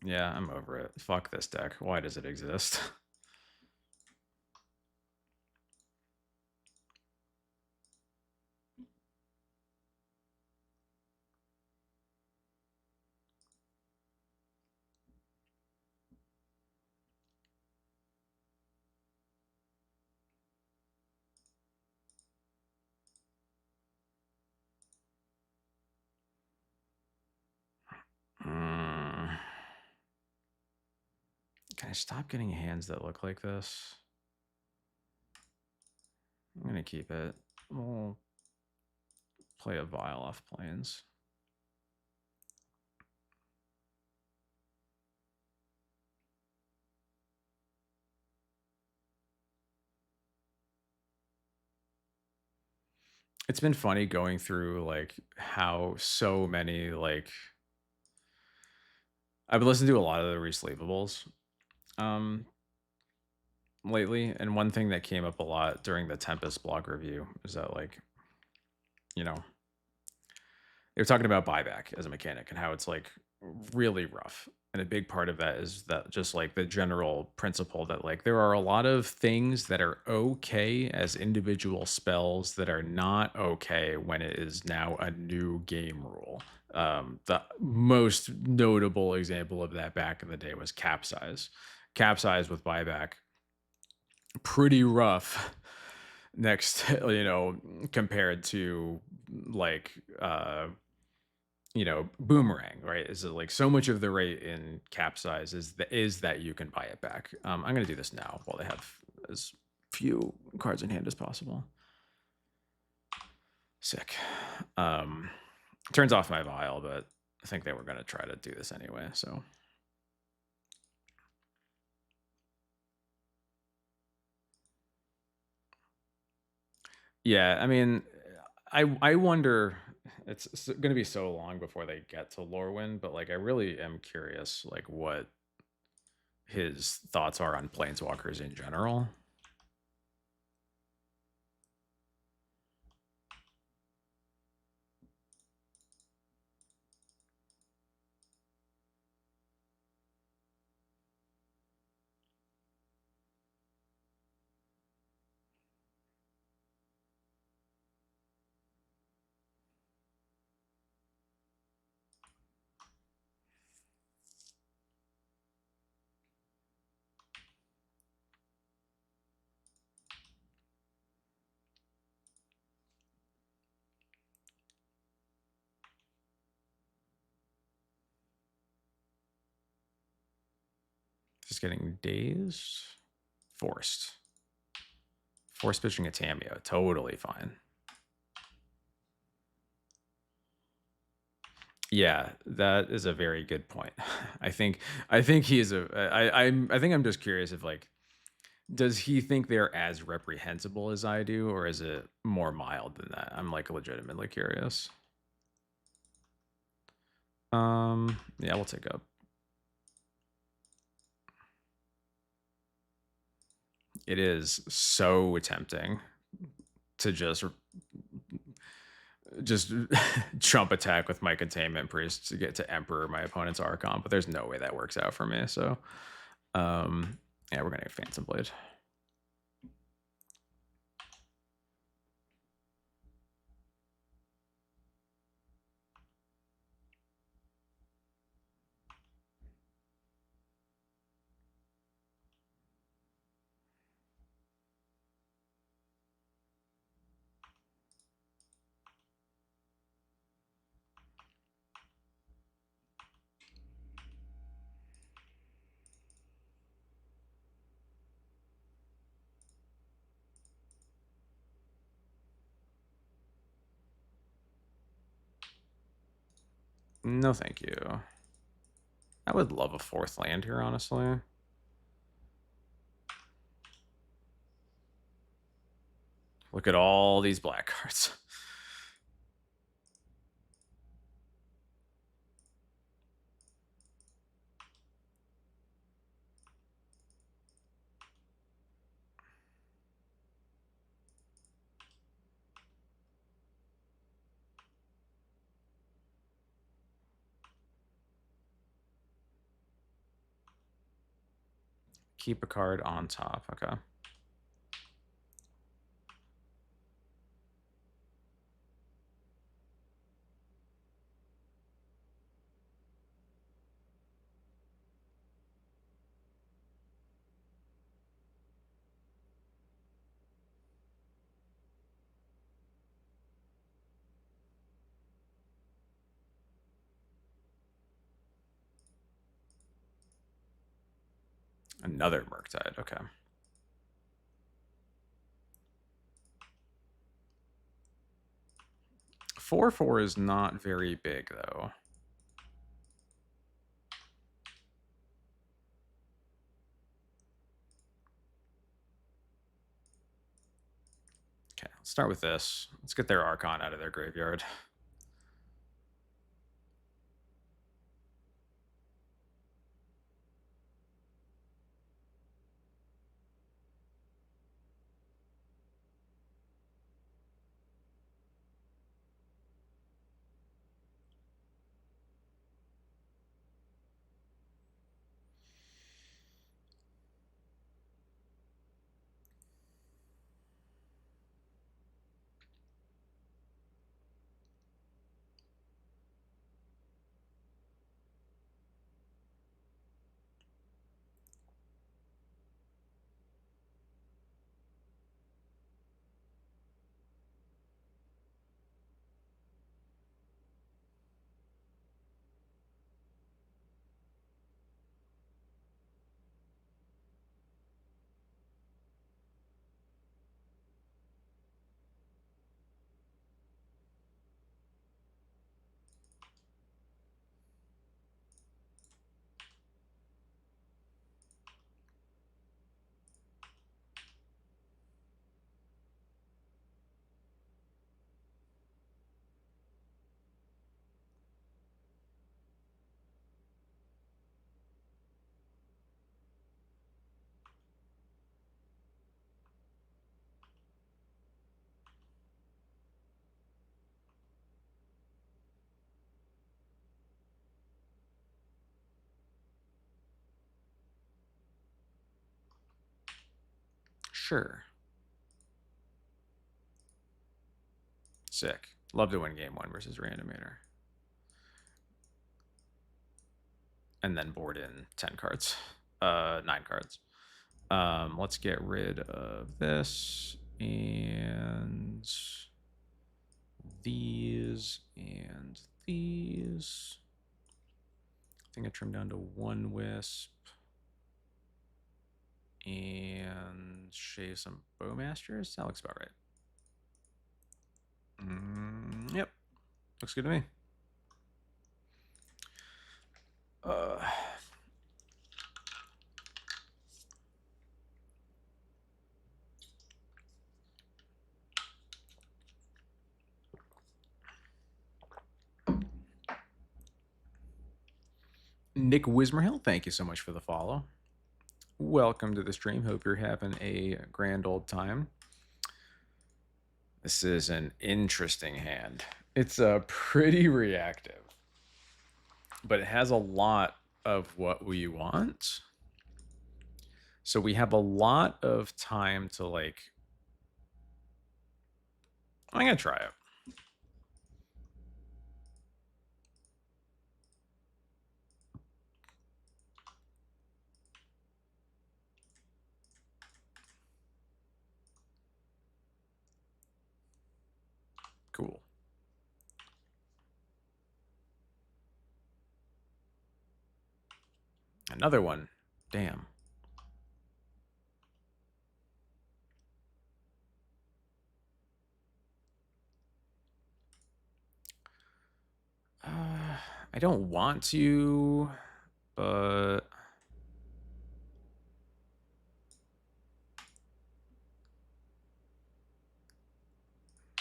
Yeah, I'm over it. Fuck this deck. Why does it exist? I stop getting hands that look like this? I'm gonna keep it. We'll play a vial off planes. It's been funny going through like how so many like I've been listening to a lot of the resleevables um lately, and one thing that came up a lot during the Tempest blog review is that like, you know, they were talking about buyback as a mechanic and how it's like really rough. And a big part of that is that just like the general principle that like there are a lot of things that are okay as individual spells that are not okay when it is now a new game rule. The most notable example of that back in the day was capsize. Capsize with buyback, pretty rough next, you know, compared to like you know, boomerang, right? Is it like so much of the rate in capsize is that you can buy it back. I'm gonna do this now while they have as few cards in hand as possible. Sick. Turns off my vial, but I think they were gonna try to do this anyway, so. Yeah, I mean, I wonder, it's going to be so long before they get to Lorwyn, but like I really am curious like what his thoughts are on planeswalkers in general. Just getting dazed. Forced. Forced pitching a Tameo. Totally fine. Yeah, that is a very good point. I think he's a I think I'm just curious if like does he think they're as reprehensible as I do, or is it more mild than that? I'm like legitimately curious. Yeah, we'll take up. It is so tempting to just chump attack with my containment priest to get to Emperor my opponent's Archon, but there's no way that works out for me. So yeah, we're gonna get Phantom Blade. No, thank you. I would love a fourth land here, honestly. Look at all these black cards. Keep a card on top. Okay. another Murktide. Okay. Four is not very big though. Okay, let's start with this. Let's get their Archon out of their graveyard. Sure. Sick. Love to win game 1 versus Randomator. And then board in 10 cards. 9 cards. Let's get rid of this and these and these. I think I trimmed down to 1 Wisp and shave some Bowmasters. That looks about right. Yep, looks good to me. Nick Wismerhill, thank you so much for the follow. Welcome to the stream. Hope you're having a grand old time. This is an interesting hand. It's pretty reactive, but it has a lot of what we want. So we have a lot of time to like... I'm going to try it. Cool. Another one. Damn. I don't want to, but...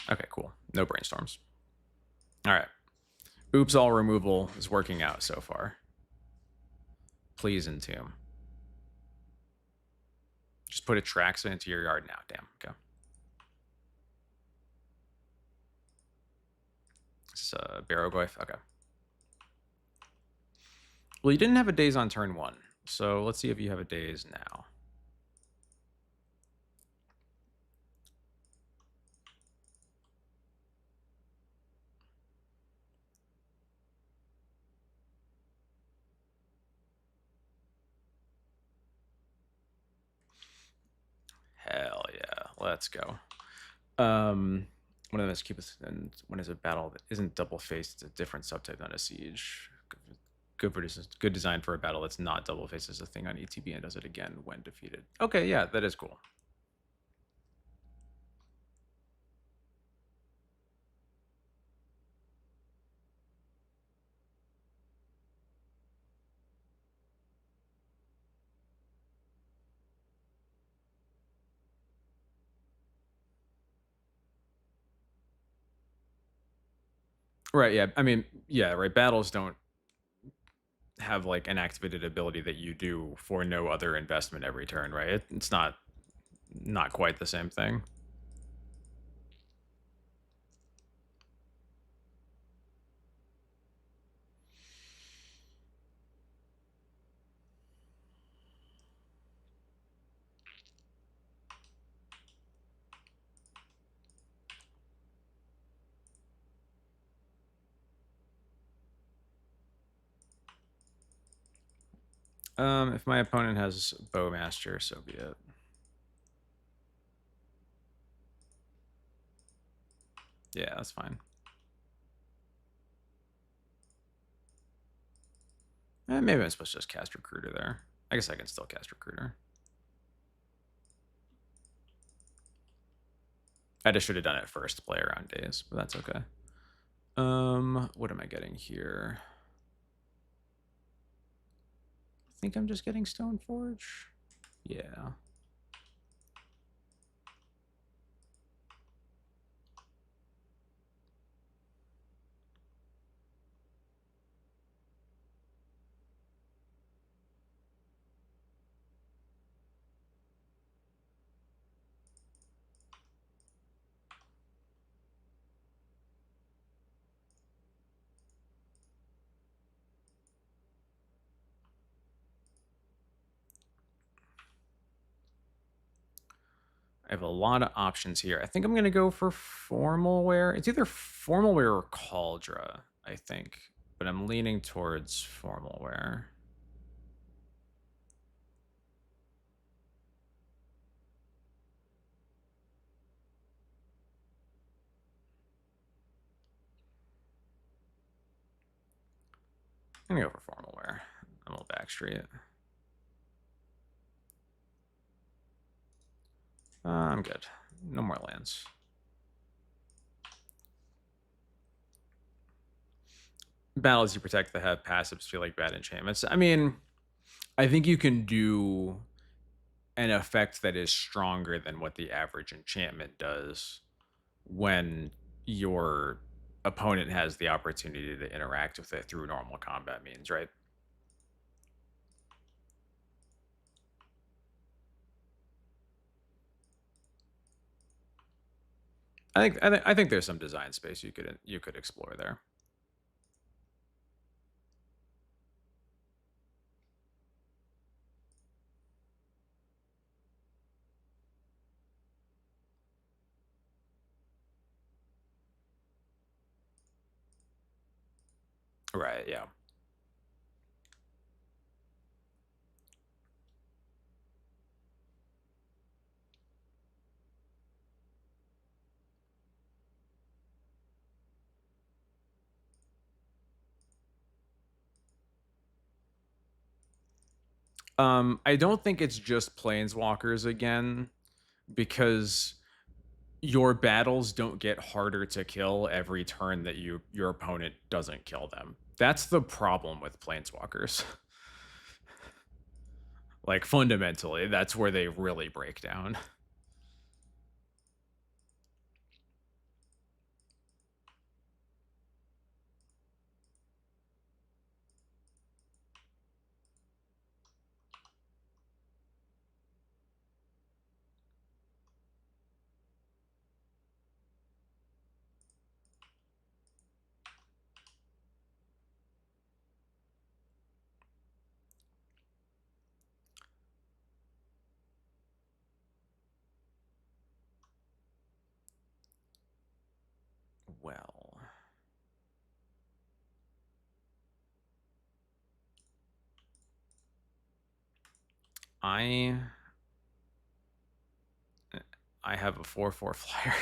Okay, cool. No brainstorms. All right. Oops, all removal is working out so far. Please entomb. Just put a Traxxas into your yard now. Damn. Okay. This is a Barrowglyph. Okay. Well, you didn't have a daze on turn 1, so let's see if you have a daze now. Hell yeah. Let's go. One of them is Cupid, and one is a battle that isn't double faced. It's a different subtype, not a siege. good design for a battle that's not double faces a thing on ETB and does it again when defeated. Okay, yeah, that is cool. Right, yeah. I mean, yeah, right. Battles don't have like an activated ability that you do for no other investment every turn, right? It's not quite the same thing. If my opponent has Bowmaster, so be it. Yeah, that's fine. Maybe I'm supposed to just cast Recruiter there. I guess I can still cast Recruiter. I just should have done it first to play around days, but that's okay. What am I getting here? I think I'm just getting Stoneforge. Yeah. I have a lot of options here. I think I'm going to go for Formal Wear. It's either Formal Wear or Cauldra, I think. But I'm leaning towards Formal Wear. I'm going to go for Formal Wear. I'm going to backstreet. I'm good. No more lands. Battles you protect that have passives feel like bad enchantments. I mean, I think you can do an effect that is stronger than what the average enchantment does when your opponent has the opportunity to interact with it through normal combat means, right? I think there's some design space you could explore there. Right, yeah. I don't think it's just planeswalkers again, because your battles don't get harder to kill every turn that your opponent doesn't kill them. That's the problem with planeswalkers. Like fundamentally, that's where they really break down. Well, I I have a 4/4 flyer.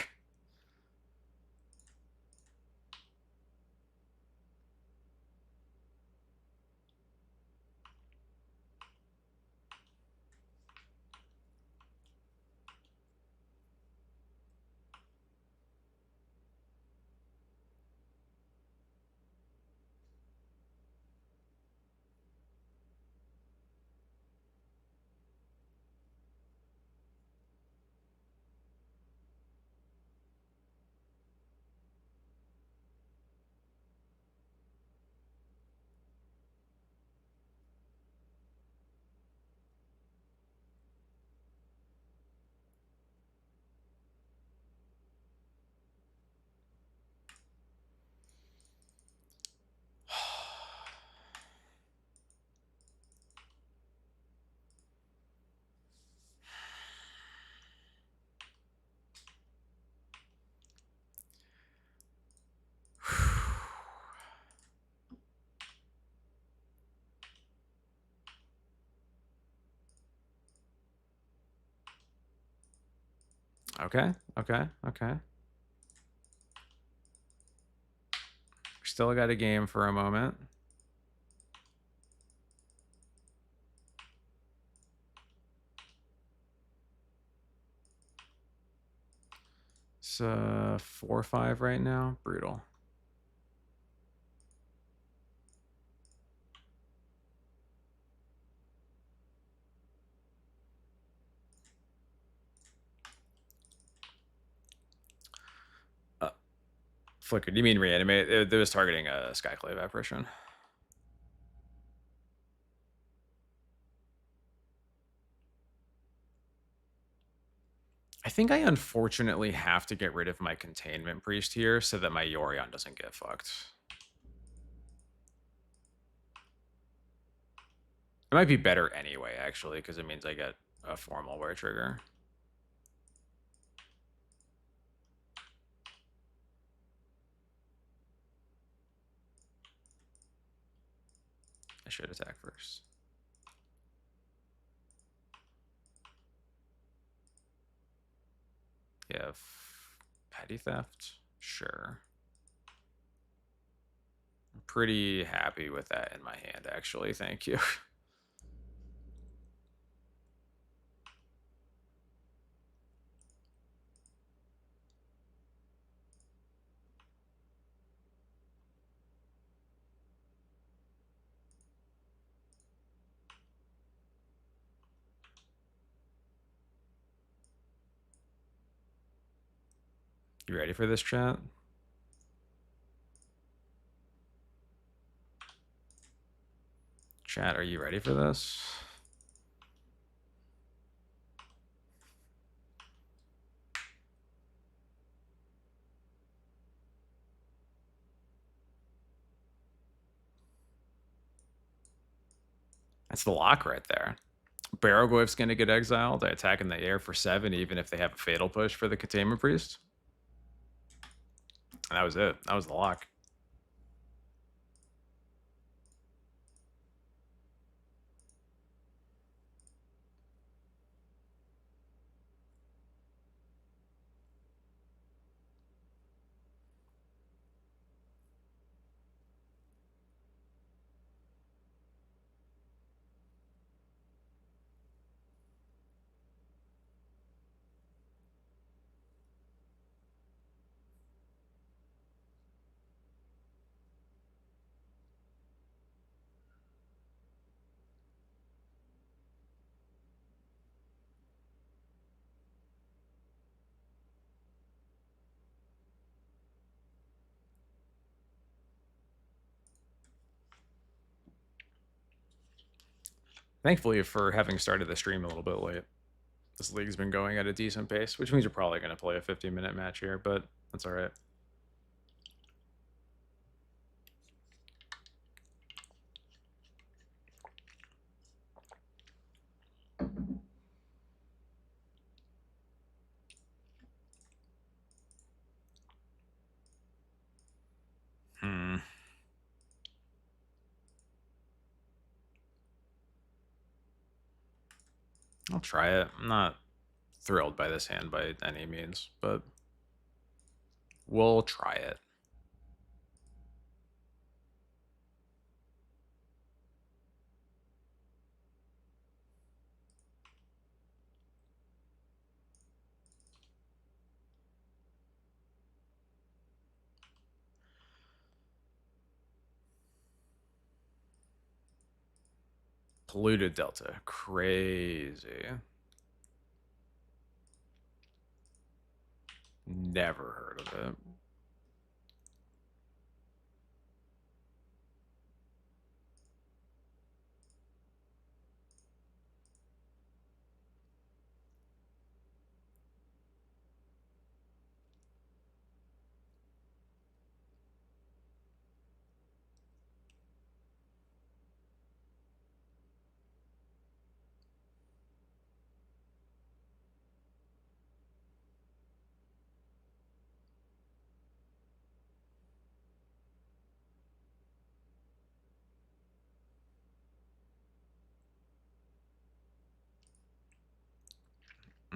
Okay. Still got a game for a moment. It's 4-5 right now. Brutal. Flickered. You mean reanimate? It was targeting a Skyclave apparition. I think I unfortunately have to get rid of my Containment Priest here so that my Yorion doesn't get fucked. It might be better anyway, actually, because it means I get a formal wear trigger. I should attack first. You have Petty Theft? Sure. I'm pretty happy with that in my hand, actually. Thank you. You ready for this, chat? Chat, are you ready for this? That's the lock right there. Barrowglyph's going to get exiled. I attack in the air for 7, even if they have a Fatal Push for the Containment Priest. And that was it. That was the lock. Thankfully, for having started the stream a little bit late, this league's been going at a decent pace, which means you're probably going to play a 50-minute match here, but that's all right. I'll try it. I'm not thrilled by this hand by any means, but we'll try it. Polluted Delta. Crazy. Never heard of it.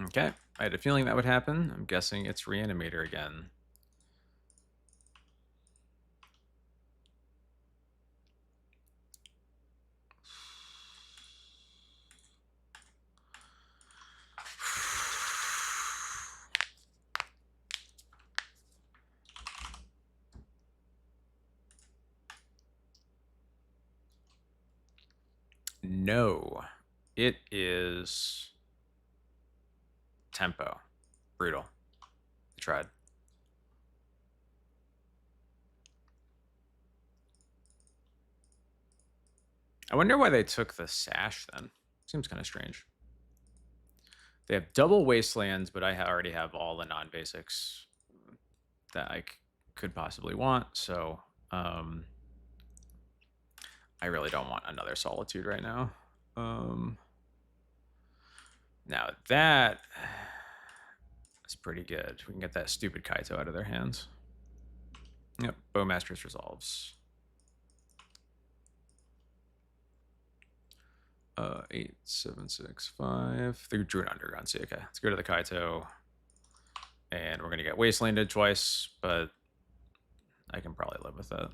Okay. I had a feeling that would happen. I'm guessing it's Reanimator again. No, it is Tempo. Brutal. I tried. I wonder why they took the Sash then. Seems kind of strange. They have double Wastelands, but I already have all the non-basics that I could possibly want, so I really don't want another Solitude right now. Now that is pretty good. We can get that stupid Kaito out of their hands. Yep, Bowmaster's resolves. 8, 7, 6, 5. They drew an Underground Sea. Okay, let's go to the Kaito. And we're going to get Wastelanded twice, but I can probably live with that.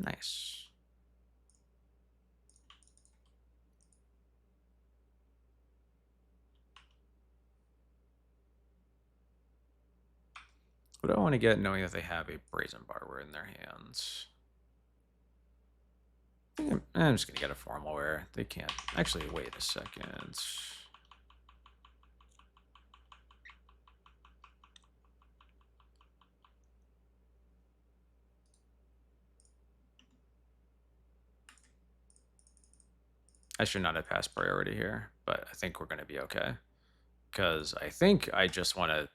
Nice. What do I want to get knowing that they have a Brazen Barber in their hands? I'm just going to get a Formal Wear. They can't. Actually, wait a second. I should not have passed priority here, but I think we're going to be okay. Because I think I just want to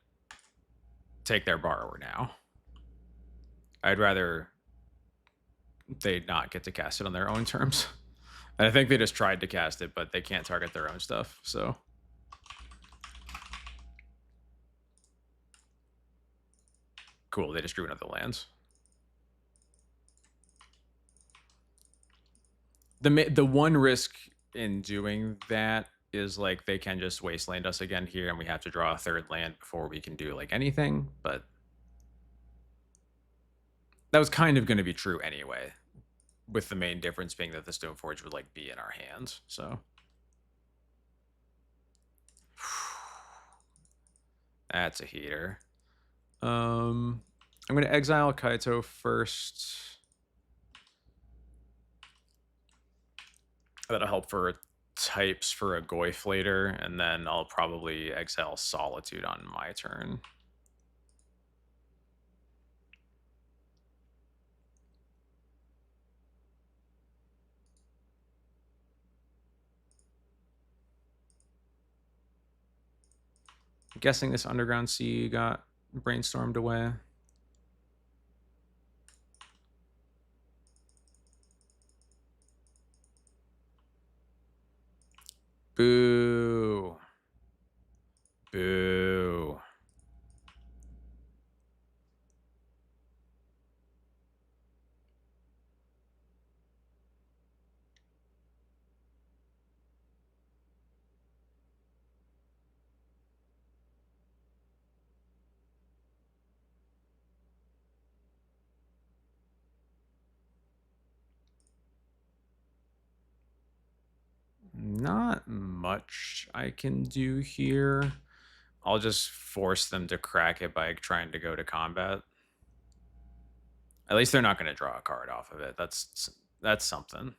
take their borrower now. I'd rather they not get to cast it on their own terms. And I think they just tried to cast it, but they can't target their own stuff, so. Cool, they just drew another lands. The one risk in doing that is like they can just wasteland us again here and we have to draw a third land before we can do like anything, but that was kind of going to be true anyway, with the main difference being that the Stoneforge would like be in our hands, so. That's a heater. I'm going to exile Kaito first. That'll help for types for a Goyf later, and then I'll probably exile Solitude on my turn. I'm guessing this Underground Sea got brainstormed away. Boo. Boo. Not much I can do here. I'll just force them to crack it by trying to go to combat. At least they're not going to draw a card off of it. That's something.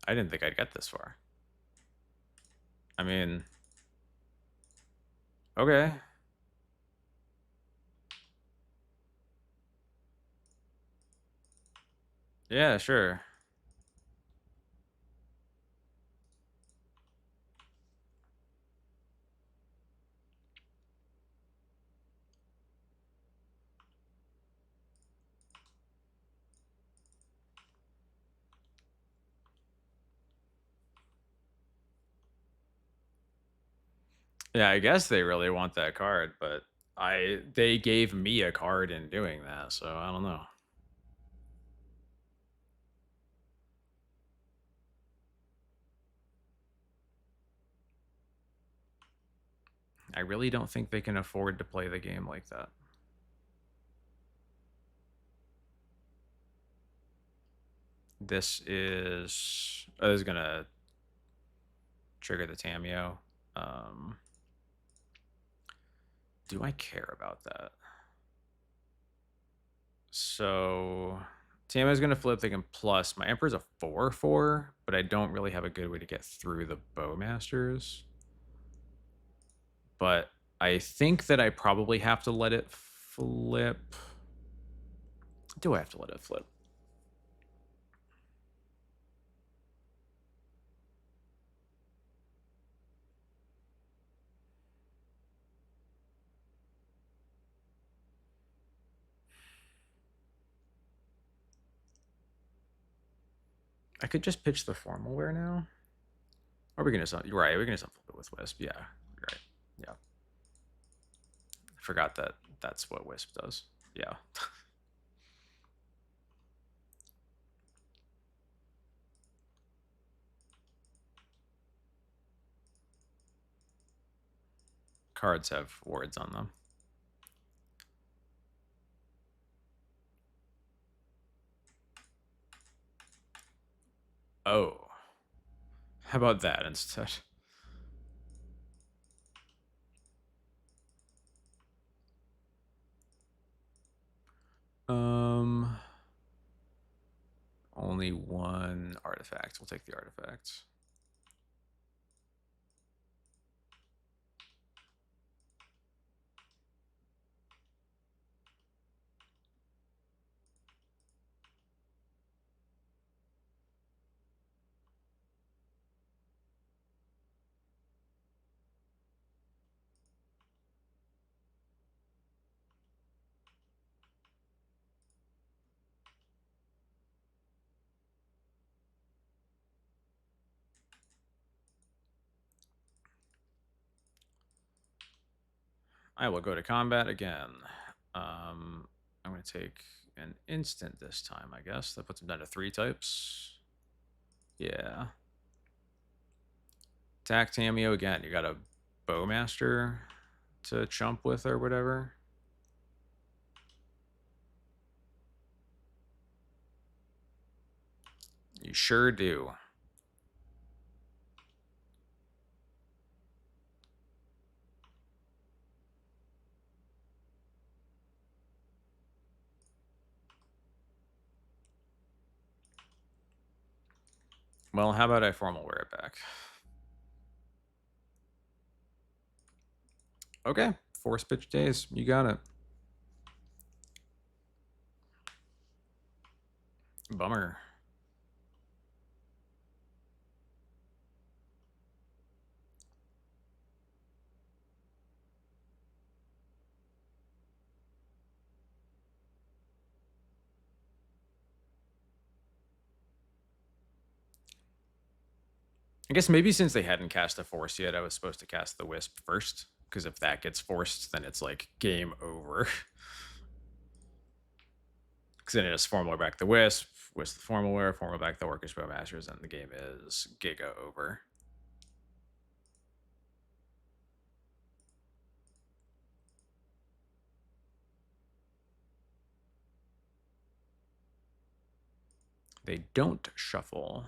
I didn't think I'd get this far. I mean, okay. Yeah, sure. Yeah, I guess they really want that card, but they gave me a card in doing that, so I don't know. I really don't think they can afford to play the game like that. This is gonna trigger the Tameo. Do I care about that? So Tameo's gonna flip. They can plus. My Emperor's a 4/4, but I don't really have a good way to get through the Bowmasters. But I think that I probably have to let it flip. Do I have to let it flip? I could just pitch the Formalware now. Or we can just, you're right, we can just flip it with Wisp. Yeah, you're right. Yeah. I forgot that that's what Wisp does. Yeah. Cards have words on them. Oh. How about that instead? Um, only one artifact. We'll take the artifact. I will go to combat again. I'm going to take an instant this time, I guess. That puts him down to 3 types. Yeah. Attack Tameo again. You got a Bowmaster to chump with or whatever. You sure do. Well, how about I Formalware it back? Okay. Force pitch days. You got it. Bummer. I guess maybe since they hadn't cast a force yet, I was supposed to cast the Wisp first. Because if that gets forced, then it's like game over. Because then it just Formalware back the Wisp, Wisp the Formalware, Formalware back the Orchid Bowmasters, and the game is giga over. They don't shuffle.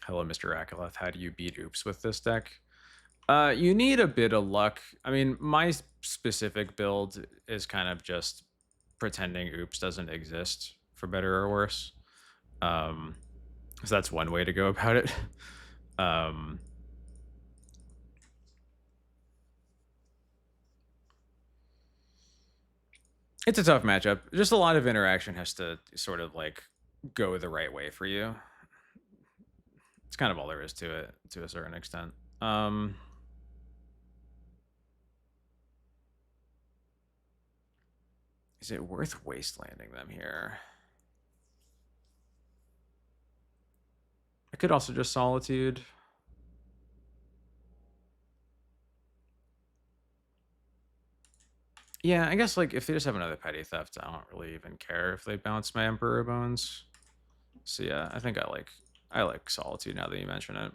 Hello, Mr. Akaleth. How do you beat Oops with this deck? You need a bit of luck. I mean, my specific build is kind of just pretending Oops doesn't exist, for better or worse. So that's one way to go about it. It's a tough matchup. Just a lot of interaction has to sort of like go the right way for you. It's kind of all there is to it, to a certain extent. Is it worth wastelanding them here? I could also just Solitude. Yeah, I guess like if they just have another Petty Theft, I don't really even care if they bounce my Emperor Bones. So yeah, I think I like Solitude now that you mention it.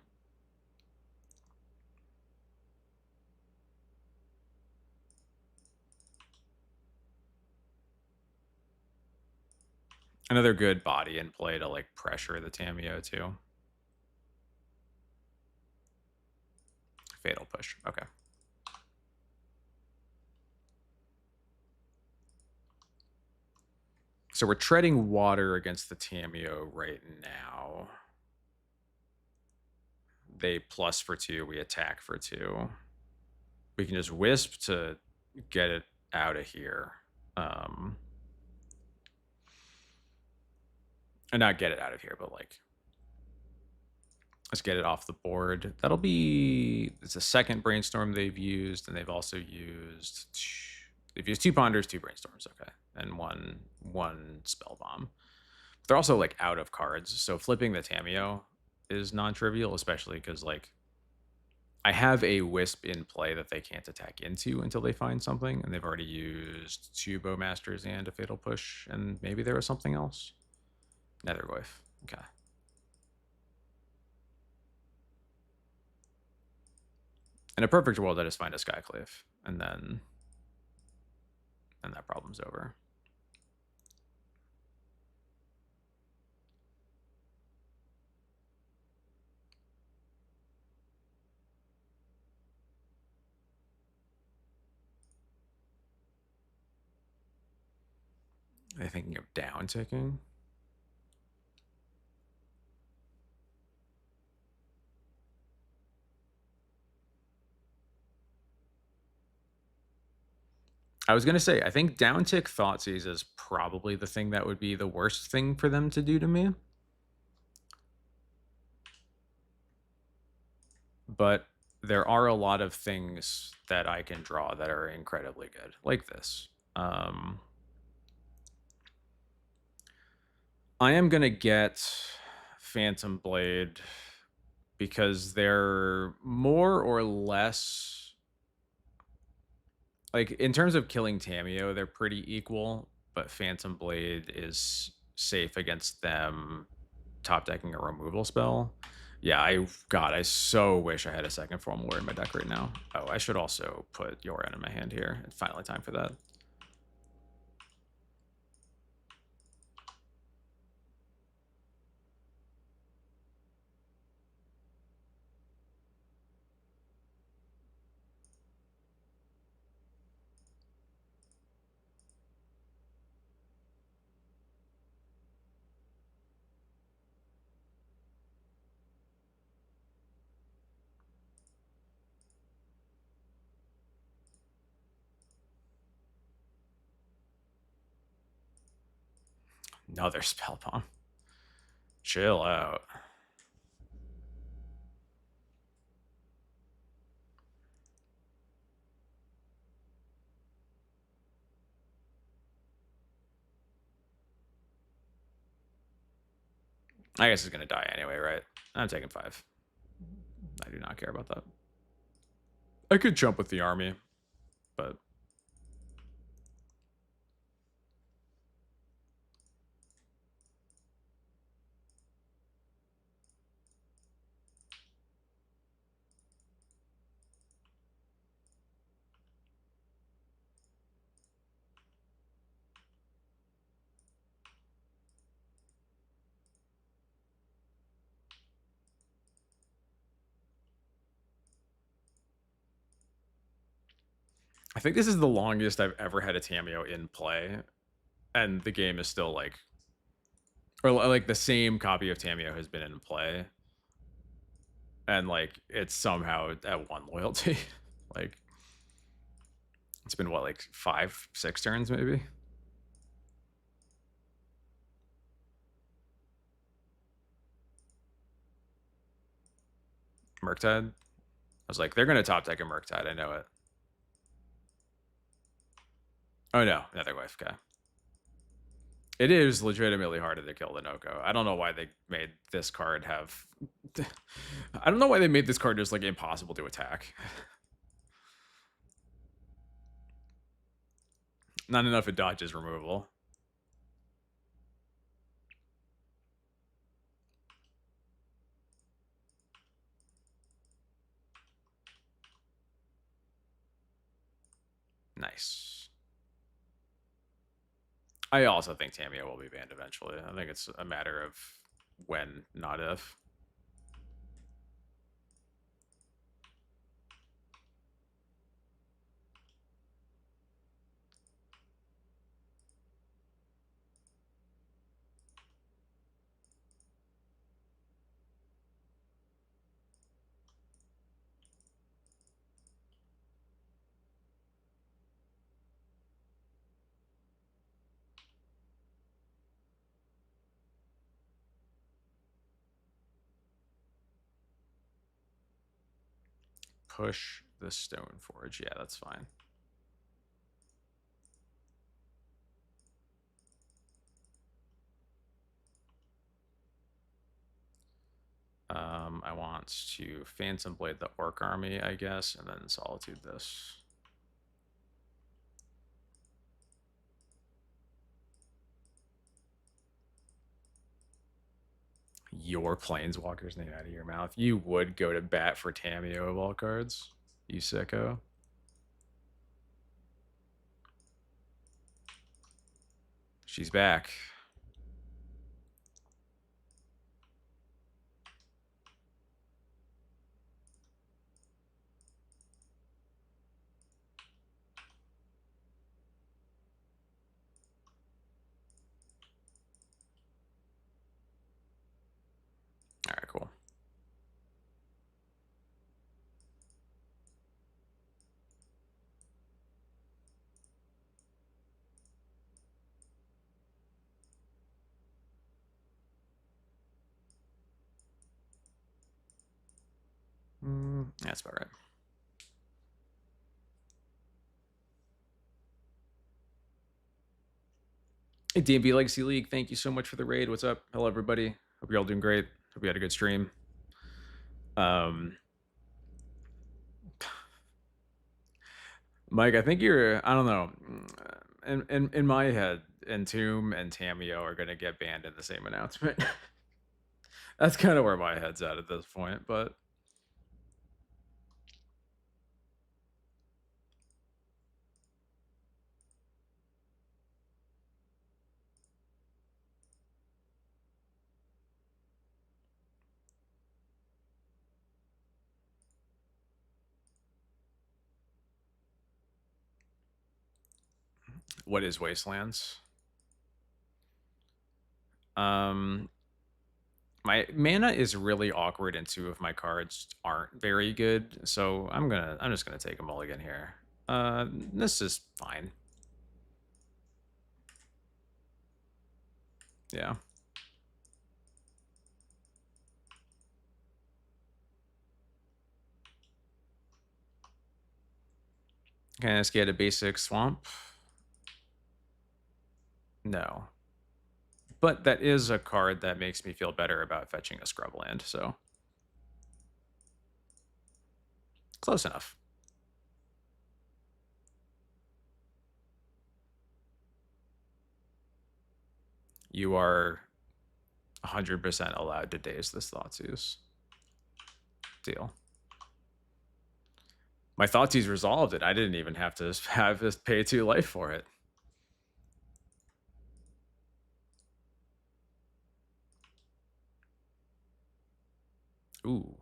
Another good body in play to like pressure the Tamiyo too. Fatal Push. Okay. So we're treading water against the Tamiyo right now. They plus for 2, we attack for 2. We can just Wisp to get it out of here. And not get it out of here, but like let's get it off the board. That'll be, it's a second Brainstorm they've used, and they've also used 2 Ponders, 2 Brainstorms, okay, and one Spell Bomb. They're also like out of cards, so flipping the Tamiyo is non-trivial, especially because like I have a Wisp in play that they can't attack into until they find something, and they've already used 2 Bowmasters and a Fatal Push, and maybe there was something else. Netherglyph, okay. In a perfect world, I just find a Skyclave, and then that problem's over. Are they thinking of down ticking? I was going to say, I think downtick Thoughtseize is probably the thing that would be the worst thing for them to do to me. But there are a lot of things that I can draw that are incredibly good, like this. I am going to get Phantom Blade because they're more or less, like in terms of killing Tamiyo, they're pretty equal, but Phantom Blade is safe against them top decking a removal spell. Yeah, I so wish I had a second Form War in my deck right now. Oh, I should also put Yoran in my hand here. It's finally time for that. Another spell bomb. Chill out. I guess it's gonna die anyway, right? I'm taking 5. I do not care about that. I could jump with the army, but I think this is the longest I've ever had a Tamiyo in play, and the game is still like, or like the same copy of Tamiyo has been in play, and like it's somehow at 1 loyalty. Like it's been what, like 5, 6 turns maybe. Murktide. I was like, they're gonna top deck a Murktide. I know it. Oh no, Netherglyph. Okay. It is legitimately harder to kill than Oko. I don't know why they made this card have. I don't know why they made this card just like impossible to attack. Not enough it dodges removal. Nice. I also think Tamiyo will be banned eventually. I think it's a matter of when, not if. Push the Stone Forge. Yeah, that's fine. I want to Phantom Blade the Orc Army, I guess, and then Solitude this. Your Planeswalker's name out of your mouth. You would go to bat for Tamiyo of all cards. You sicko. She's back. All right, cool. That's about right. Hey, DMB Legacy League, thank you so much for the raid. What's up? Hello, everybody. Hope you're all doing great. Hope you had a good stream. Mike, I think you're, I don't know, in my head, Entomb and Tamiyo are going to get banned in the same announcement. That's kind of where my head's at this point, but what is Wastelands? My mana is really awkward, and two of my cards aren't very good, so I'm just gonna take a mulligan here. This is fine. Yeah. Can I just get a basic swamp? No. But that is a card that makes me feel better about fetching a scrubland, so close enough. You are 100% allowed to daze this Thoughtseize. Deal. My Thoughtseize resolved it. I didn't even have to have this pay 2 life for it. Ooh.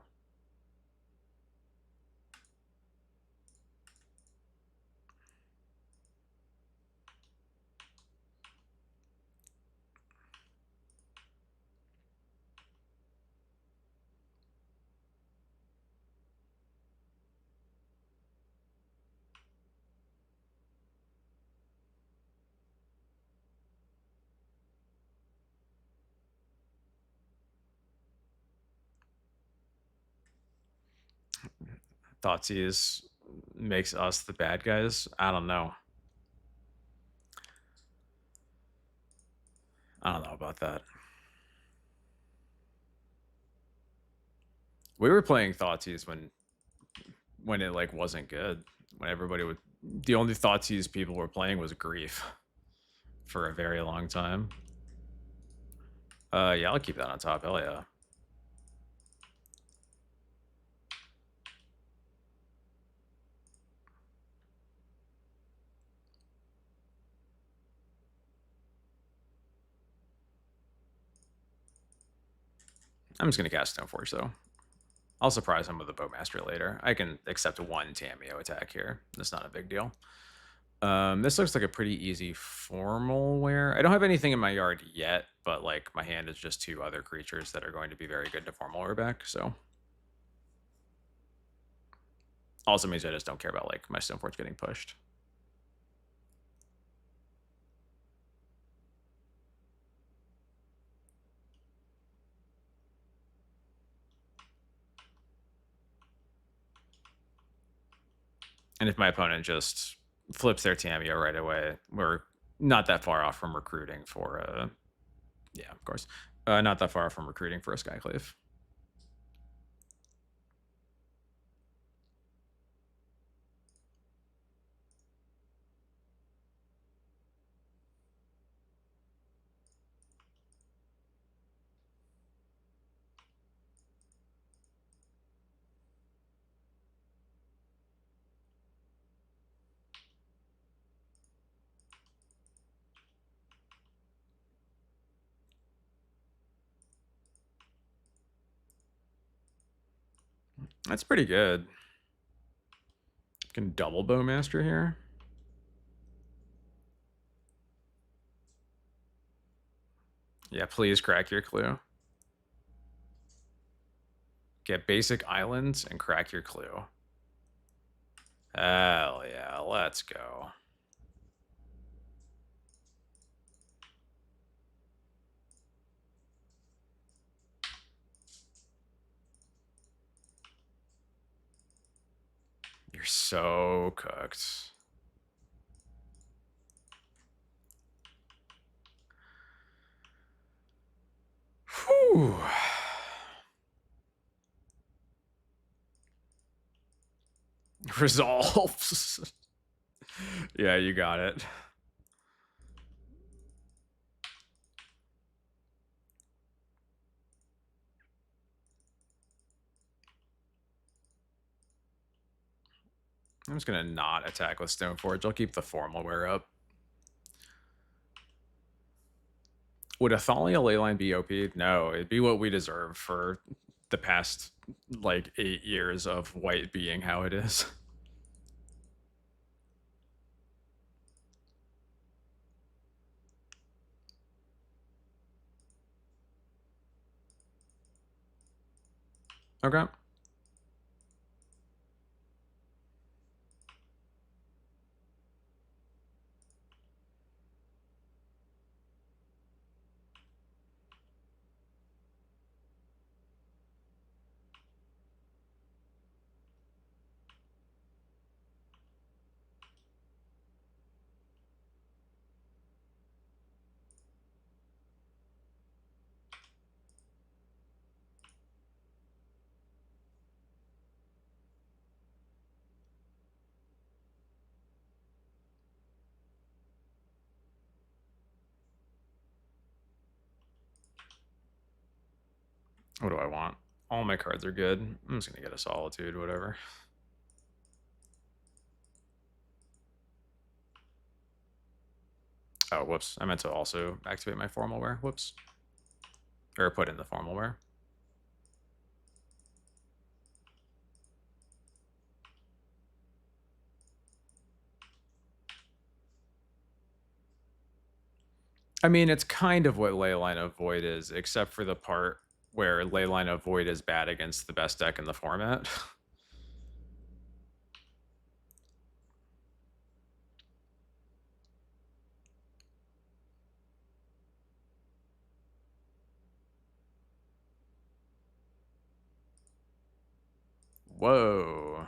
Thoughtseize makes us the bad guys. I don't know. I don't know about that. We were playing Thoughtseize when it like wasn't good. When everybody would, the only Thoughtseize people were playing was Grief for a very long time. Yeah, I'll keep that on top. Hell yeah. I'm just gonna cast Stoneforge though. I'll surprise him with a Bowmaster later. I can accept one Tamiyo attack here. That's not a big deal. This looks like a pretty easy formal wear. I don't have anything in my yard yet, but like my hand is just two other creatures that are going to be very good to formal wear back. So also means I just don't care about like my Stoneforge getting pushed. And if my opponent just flips their Tamiyo right away, we're not that far off from recruiting for yeah, of course. Not that far off from recruiting for a Skyclave. That's pretty good. Can double Bowmaster here. Yeah, please crack your clue. Get basic islands and crack your clue. Hell yeah, let's go. You're so cooked. Whew. Resolves. Yeah, you got it. I'm just gonna not attack with Stoneforge. I'll keep the formal wear up. Would a Thalia Leyline be OP? No, it'd be what we deserve for the past like 8 years of white being how it is. Okay. What do I want? All my cards are good. I'm just gonna get a Solitude, whatever. Oh, whoops. I meant to also activate my formal wear. Whoops. Or put in the formal wear. I mean, it's kind of what Leyline of Void is, except for the part where Leyline of Void is bad against the best deck in the format. Whoa.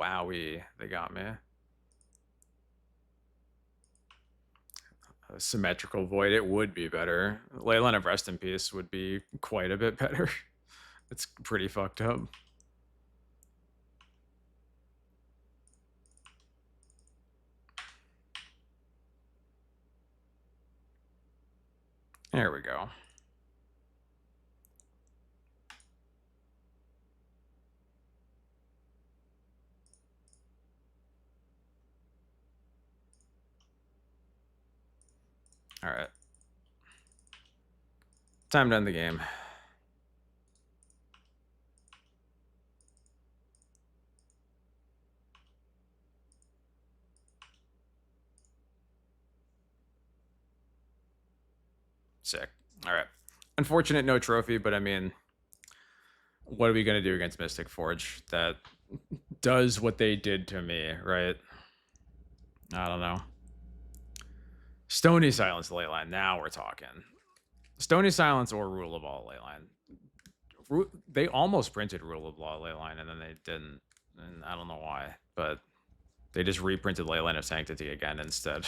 wowie, they got me. A symmetrical void, it would be better. Leyline of Rest in Peace would be quite a bit better. It's pretty fucked up. There we go. All right. Time to end the game. Sick. All right. Unfortunate no trophy, but I mean, what are we going to do against Mystic Forge that does what they did to me, right? I don't know. Stony Silence Leyline. Now we're talking. Stony Silence or Rule of Law Leyline. They almost printed Rule of Law Leyline, and then they didn't. And I don't know why, but they just reprinted Leyline of Sanctity again instead.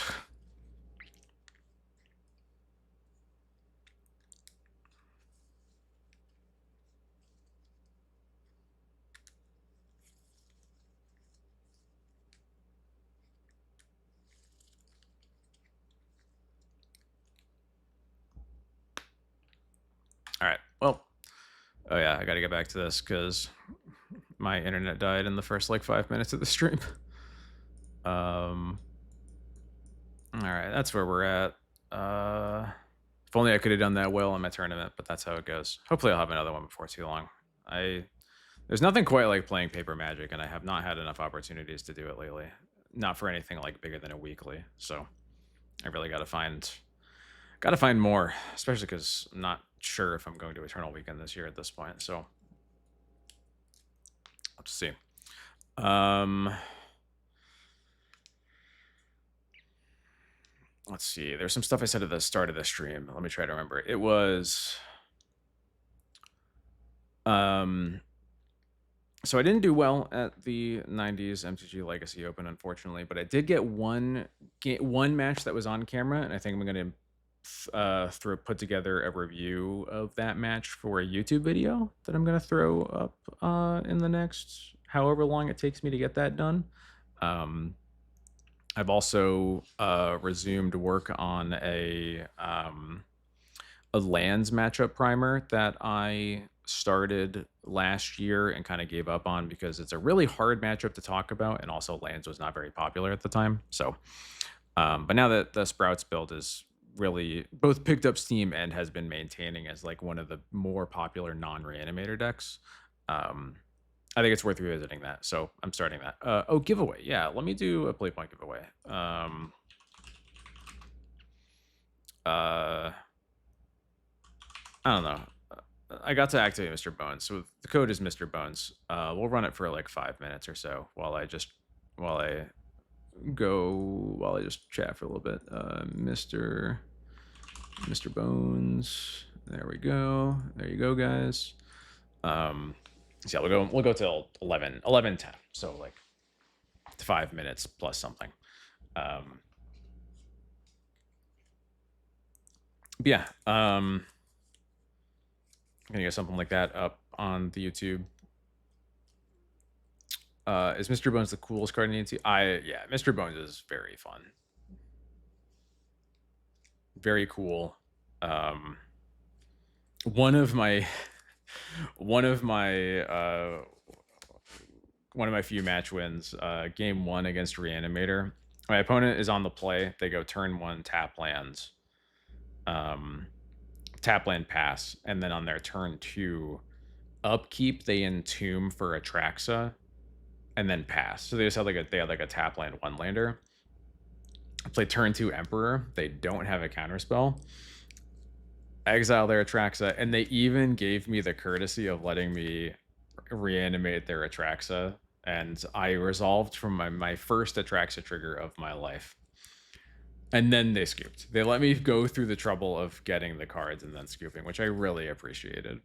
All right. Well, oh yeah, I got to get back to this because my internet died in the first like 5 minutes of the stream. All right, that's where we're at. If only I could have done that well in my tournament, but that's how it goes. Hopefully I'll have another one before too long. There's nothing quite like playing Paper Magic, and I have not had enough opportunities to do it lately. Not for anything like bigger than a weekly. So I really got to find more, especially because I'm not sure if I'm going to Eternal Weekend this year at this point. So let's see. Let's see. There's some stuff I said at the start of the stream. Let me try to remember. It was so I didn't do well at the 90s MTG Legacy Open, unfortunately, but I did get one match that was on camera, and I think I'm going to put together a review of that match for a YouTube video that I'm going to throw up in the next however long it takes me to get that done. I've also resumed work on a lands matchup primer that I started last year and kind of gave up on because it's a really hard matchup to talk about, and also lands was not very popular at the time. So, but now that the Sprouts build is really both picked up steam and has been maintaining as like one of the more popular non-reanimator decks, I think it's worth revisiting that. So I'm starting that. Oh, giveaway. Yeah, let me do a play point giveaway. I don't know. I got to activate Mr. Bones. So the code is Mr. Bones. We'll run it for like 5 minutes or so while I just chat for a little bit. Mr. Bones. There we go. There you go, guys. So yeah, we'll go till 11:10. So like 5 minutes plus something. Yeah. I'm gonna get something like that up on the YouTube. Is Mr. Bones the coolest card in ET? Yeah, Mr. Bones is very fun. Very cool. One of my few match wins, game 1 against Reanimator. My opponent is on the play. They go turn 1, tap land, pass, and then on their turn 2, upkeep, they entomb for Atraxa, and then pass. So they just have like a tap land 1-lander. Play turn 2 Emperor. They don't have a counterspell. Exile their Atraxa, and they even gave me the courtesy of letting me reanimate their Atraxa, and I resolved from my first Atraxa trigger of my life. And then they scooped. They let me go through the trouble of getting the cards and then scooping, which I really appreciated.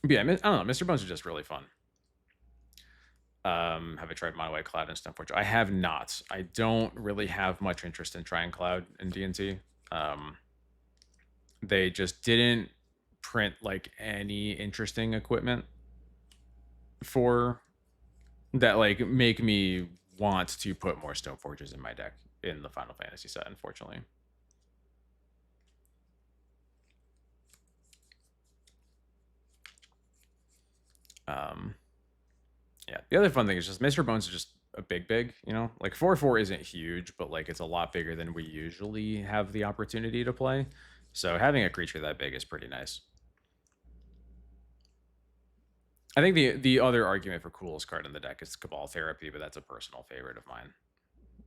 But yeah, I don't know. Mr. Bones is just really fun. Have I tried My Way Cloud and Stoneforge? I have not. I don't really have much interest in trying Cloud in D&T. They just didn't print like any interesting equipment for that like make me want to put more Stoneforges in my deck in the Final Fantasy set, unfortunately. Yeah, the other fun thing is just Mr. Bones is just a big, you know? Like 4/4 isn't huge, but like it's a lot bigger than we usually have the opportunity to play. So having a creature that big is pretty nice. I think the other argument for coolest card in the deck is Cabal Therapy, but that's a personal favorite of mine.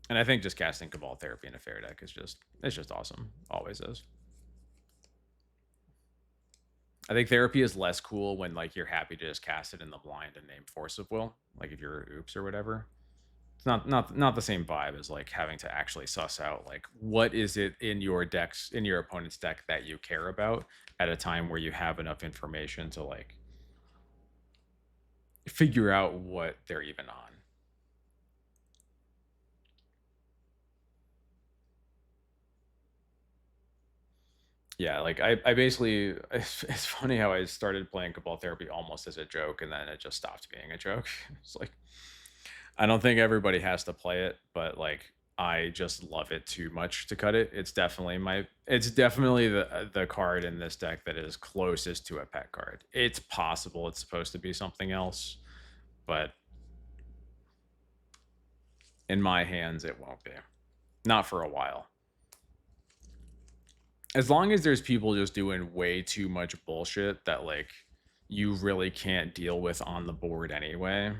And I think just casting Cabal Therapy in a fair deck is just awesome. Always is. I think Therapy is less cool when like you're happy to just cast it in the blind and name Force of Will, like if you're Oops or whatever. It's not the same vibe as like having to actually suss out like what is it in your decks in your opponent's deck that you care about at a time where you have enough information to like figure out what they're even on. Yeah, like I basically it's funny how I started playing Cabal Therapy almost as a joke and then it just stopped being a joke. It's like I don't think everybody has to play it, but like I just love it too much to cut it. It's definitely the card in this deck that is closest to a pet card. It's possible it's supposed to be something else, but in my hands it won't be. Not for a while. As long as there's people just doing way too much bullshit that like you really can't deal with on the board anyway.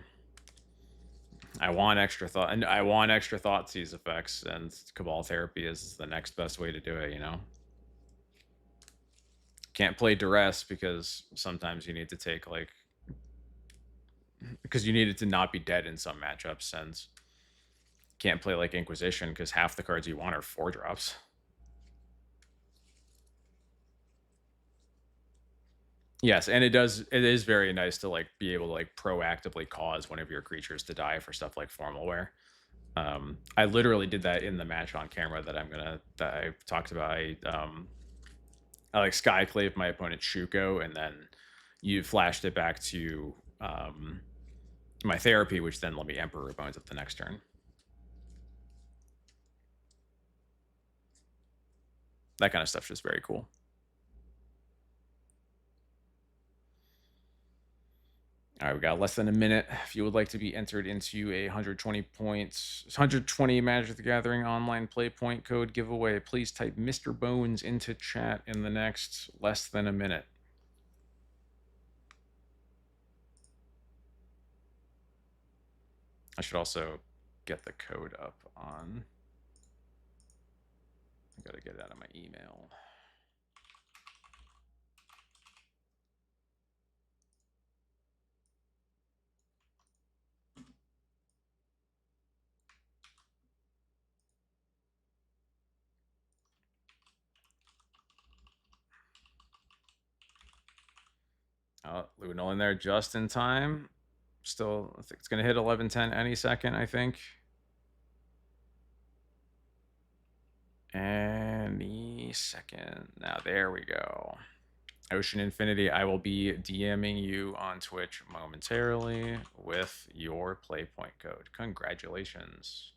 I want extra thought, and I want extra Thoughtseize effects, and Cabal Therapy is the next best way to do it. You know, can't play Duress because sometimes you need to take like because you need it to not be dead in some matchups, and can't play like Inquisition because half the cards you want are 4-drops. Yes, and it is very nice to like be able to like proactively cause one of your creatures to die for stuff like Formal Wear. I literally did that in the match on camera that I talked about. I like Skyclave my opponent Shuko, and then you flashed it back to my Therapy, which then let me Emperor Bones at the next turn. That kind of stuff's just very cool. All right, we got less than a minute. If you would like to be entered into a 120 points, 120 Magic the Gathering online play point code giveaway, please type Mr. Bones into chat in the next less than a minute. I should also get the code up on. I gotta get it out of my email. Oh, Lunel in there just in time. Still, I think it's gonna hit 11:10 any second, I think. Any second. Now there we go. Ocean Infinity, I will be DMing you on Twitch momentarily with your playpoint code. Congratulations.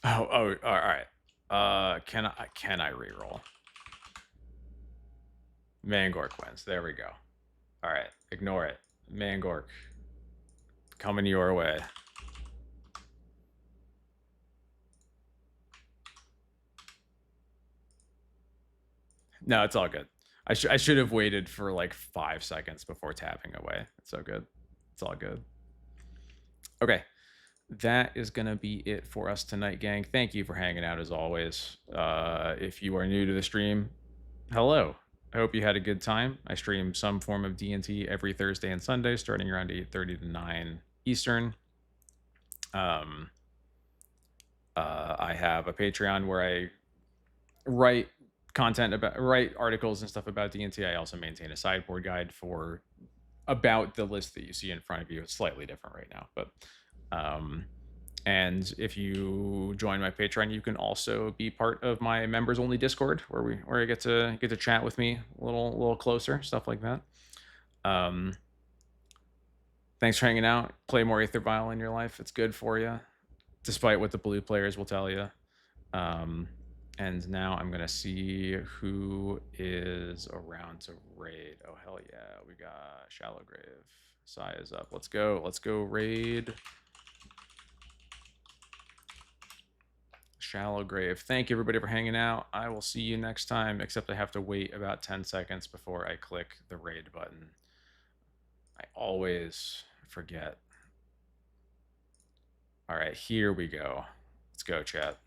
Oh, all right. Can I reroll? Mangork wins. There we go. All right, ignore it. Mangork, coming your way. No, it's all good. I should have waited for like 5 seconds before tapping away. It's so good. It's all good. Okay, that is gonna be it for us tonight, gang. Thank you for hanging out as always. If you are new to the stream, hello. I hope you had a good time. I stream some form of D&T every Thursday and Sunday, starting around 8:30 to 9 Eastern. I have a Patreon where I write write articles and stuff about D&T. I also maintain a sideboard guide for about the list that you see in front of you. It's slightly different right now, but and if you join my Patreon, you can also be part of my members only Discord where I get to chat with me a little closer, stuff like that. Thanks for hanging out. Play more Aether Vial in your life. It's good for you, despite what the blue players will tell you. And now I'm gonna see who is around to raid. Oh hell yeah, we got Shallow Grave. Sai is up. Let's go. Let's go raid. Shallow Grave. Thank you everybody for hanging out. I will see you next time, except I have to wait about 10 seconds before I click the raid button. I always forget. All right, here we go. Let's go, chat.